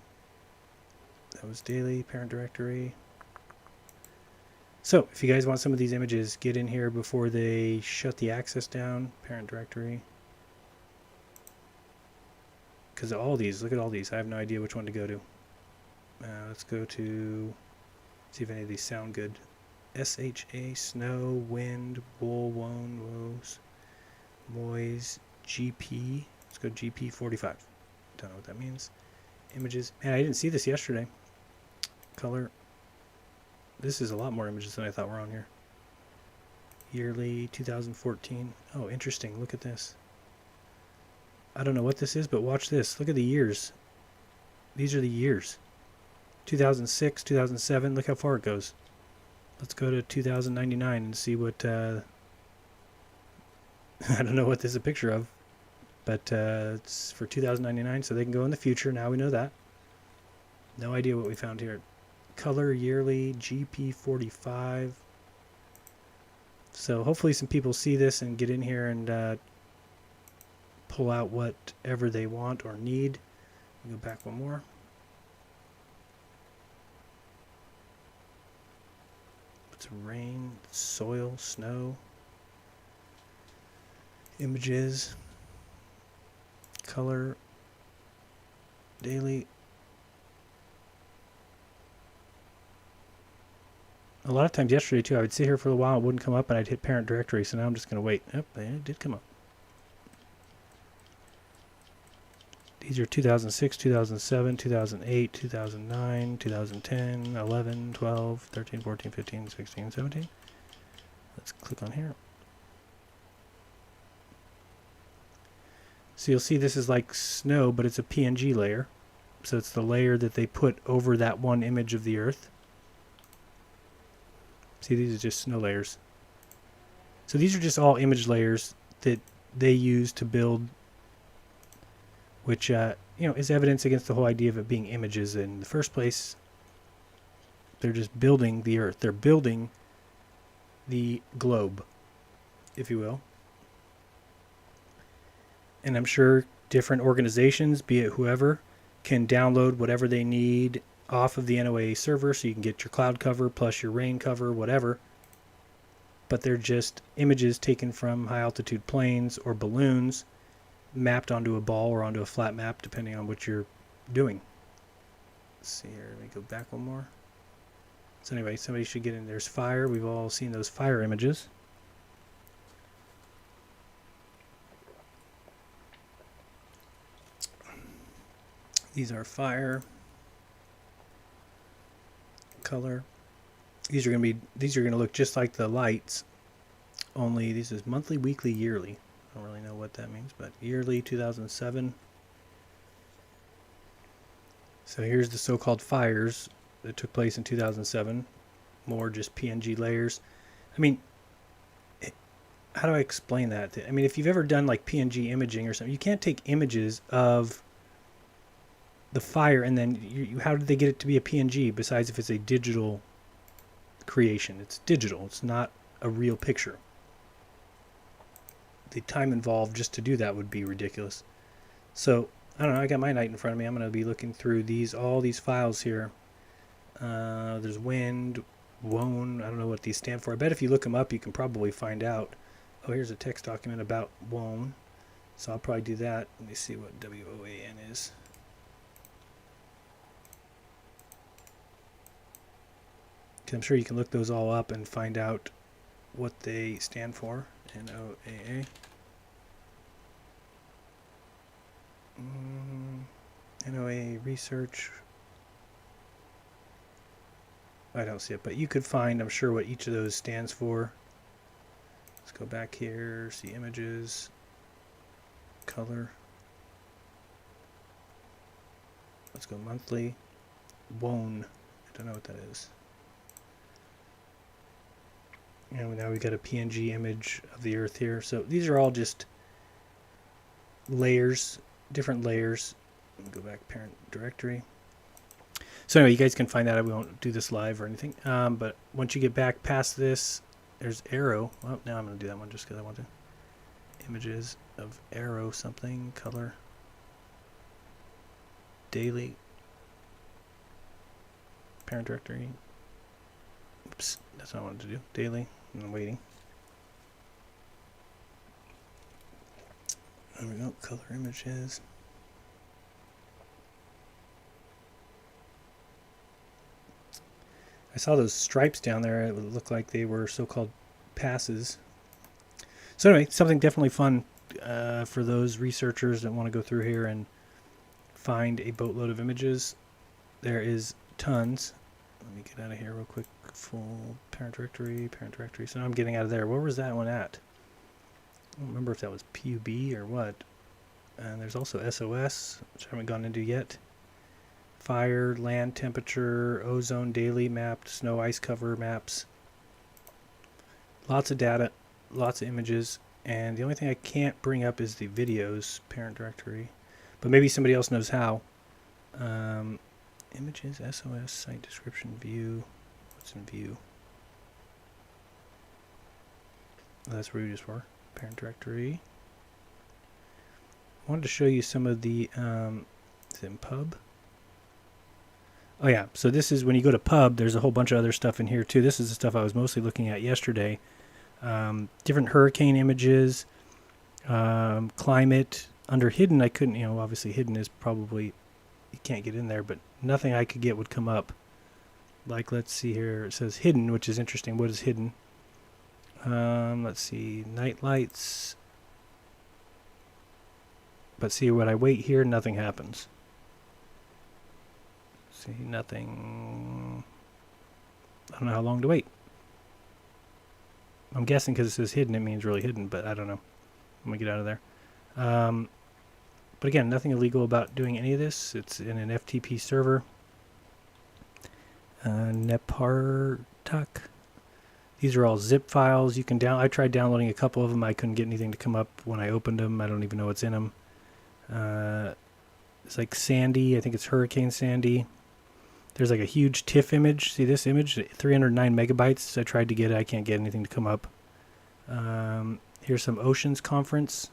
That was daily, parent directory. So if you guys want some of these images, get in here before they shut the access down. Parent directory. Because all these, look at all these. I have no idea which one to go to. Let's go to, see if any of these sound good. SHA, snow, wind, wool, wone, woes, moise, GP. Let's go GP 45. Don't know what that means. Images. Man, I didn't see this yesterday. Color. This is a lot more images than I thought were on here. Yearly 2014. Oh, interesting. Look at this. I don't know what this is, but watch this. Look at the years. These are the years. 2006, 2007. Look how far it goes. Let's go to 2099 and see what... I don't know what this is a picture of, but it's for 2099, so they can go in the future. Now we know that. No idea what we found here. Color yearly GP45. So hopefully some people see this and get in here and pull out whatever they want or need. We'll go back one more. It's rain, soil, snow, images, color, daily. A lot of times yesterday too, I would sit here for a while, it wouldn't come up, and I'd hit parent directory, so now I'm just going to wait. Yep, it did come up. These are 2006, 2007, 2008, 2009, 2010, 11, 12, 13, 14, 15, 16, 17. Let's click on here. So you'll see this is like snow, but it's a PNG layer. So it's the layer that they put over that one image of the Earth. See, these are just snow layers. So these are just all image layers that they use to build, which is evidence against the whole idea of it being images in the first place. They're just building the Earth. They're building the globe, if you will. And I'm sure different organizations, be it whoever, can download whatever they need off of the NOAA server, so you can get your cloud cover plus your rain cover, whatever. But they're just images taken from high altitude planes or balloons, mapped onto a ball or onto a flat map, depending on what you're doing. Let's see here. Let me go back one more. So anyway, somebody should get in. There's fire. We've all seen those fire images. These are fire, color. These are gonna look just like the lights, only this is monthly, weekly, yearly. I don't really know what that means, but yearly 2007. So here's the so-called fires that took place in 2007. More just PNG layers. I mean, how do I explain that? I mean, if you've ever done like PNG imaging or something, you can't take images of the fire and then how did they get it to be a PNG besides if it's a digital creation? It's digital. It's not a real picture. The time involved just to do that would be ridiculous. So I don't know. I got my night in front of me. I'm going to be looking through all these files here. There's wind, WON. I don't know what these stand for. I bet if you look them up, you can probably find out. Oh, here's a text document about WON. So I'll probably do that. Let me see what WOAN is. I'm sure you can look those all up and find out what they stand for. NOAA. NOAA research. I don't see it, but you could find, I'm sure, what each of those stands for. Let's go back here, see images, color. Let's go monthly. WON. I don't know what that is. And now we got a PNG image of the Earth here. So these are all just layers, different layers. Let me go back, parent directory. So anyway, you guys can find that. I won't do this live or anything. But once you get back past this, there's arrow. Well, now I'm going to do that one just because I want to. Images of arrow something, color. Daily. Parent directory. Oops, that's not what I wanted to do. Daily. I'm waiting. There we go. Color images. I saw those stripes down there. It would look like they were so-called passes. So anyway, something definitely fun for those researchers that want to go through here and find a boatload of images. There is tons. Let me get out of here real quick. Full parent directory. So now I'm getting out of there. Where was that one at? I don't remember if that was PUB or what. And there's also SOS, which I haven't gone into yet. Fire, land temperature, ozone daily mapped, snow ice cover maps. Lots of data, lots of images. And the only thing I can't bring up is the videos, parent directory. But maybe somebody else knows how. Images, SOS, site description, view. What's in view? Oh, that's where we just were. Parent directory. I wanted to show you some of the, is it in pub? Oh yeah, so this is when you go to pub, there's a whole bunch of other stuff in here too. This is the stuff I was mostly looking at yesterday. Different hurricane images, climate. Under hidden, I couldn't, obviously hidden is probably, you can't get in there, but nothing I could get would come up. Like, let's see here, it says hidden, which is interesting. What is hidden? Let's see, night lights. But see, when I wait here, nothing happens. See, nothing. I don't know how long to wait. I'm guessing because it says hidden, it means really hidden, but I don't know. Let me get out of there. But again, nothing illegal about doing any of this. It's in an FTP server. Nepartak. These are all zip files you can down. I tried downloading a couple of them. I couldn't get anything to come up when I opened them. I don't even know what's in them. It's like Sandy. I think it's Hurricane Sandy. There's like a huge TIFF image. See this image? 309 megabytes. I tried to get it. I can't get anything to come up. Here's some oceans conference.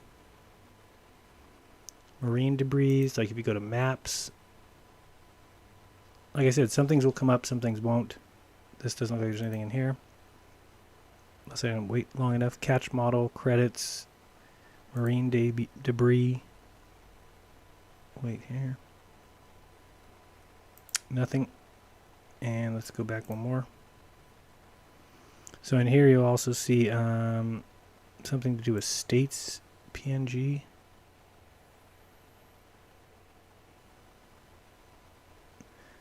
Marine debris. Like if you go to maps. Like I said, some things will come up, some things won't. This doesn't look like there's anything in here. Unless I don't wait long enough. Catch model, credits, marine debris. Wait here. Nothing. And let's go back one more. So in here you'll also see something to do with states PNG.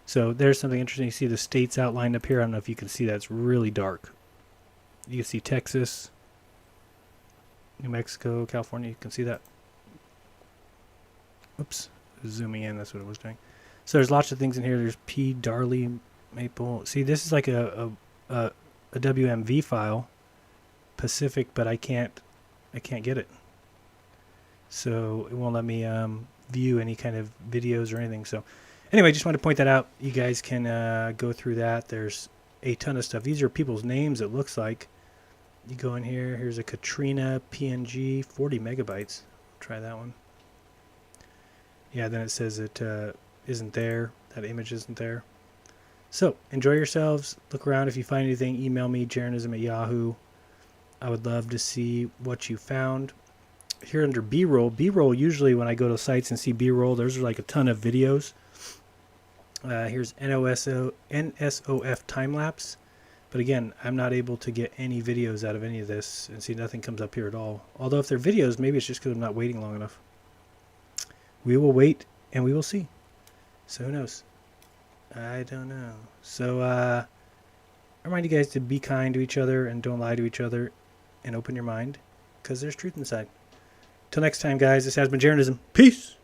So there's something interesting. You see the states outlined up here. I don't know if you can see that. It's really dark. You can see Texas, New Mexico, California. You can see that. Oops. Zooming in. That's what it was doing. So there's lots of things in here. There's P. Darley Maple. See, this is like a WMV file, Pacific, but I can't get it. So it won't let me view any kind of videos or anything. So anyway, just wanted to point that out. You guys can go through that. There's a ton of stuff. These are people's names, it looks like. You go in here. Here's a Katrina PNG, 40 megabytes. Try that one. Yeah, then it says it isn't there. That image isn't there. So enjoy yourselves. Look around. If you find anything, email me, jeranism@yahoo. I would love to see what you found. Here under B-roll, usually when I go to sites and see B-roll, there's like a ton of videos. Here's NSOF time-lapse. But again, I'm not able to get any videos out of any of this, and see nothing comes up here at all. Although if they're videos, maybe it's just because I'm not waiting long enough. We will wait and we will see. So who knows? I don't know. So I remind you guys to be kind to each other and don't lie to each other and open your mind, because there's truth inside. Till next time, guys, this has been Jeranism. Peace!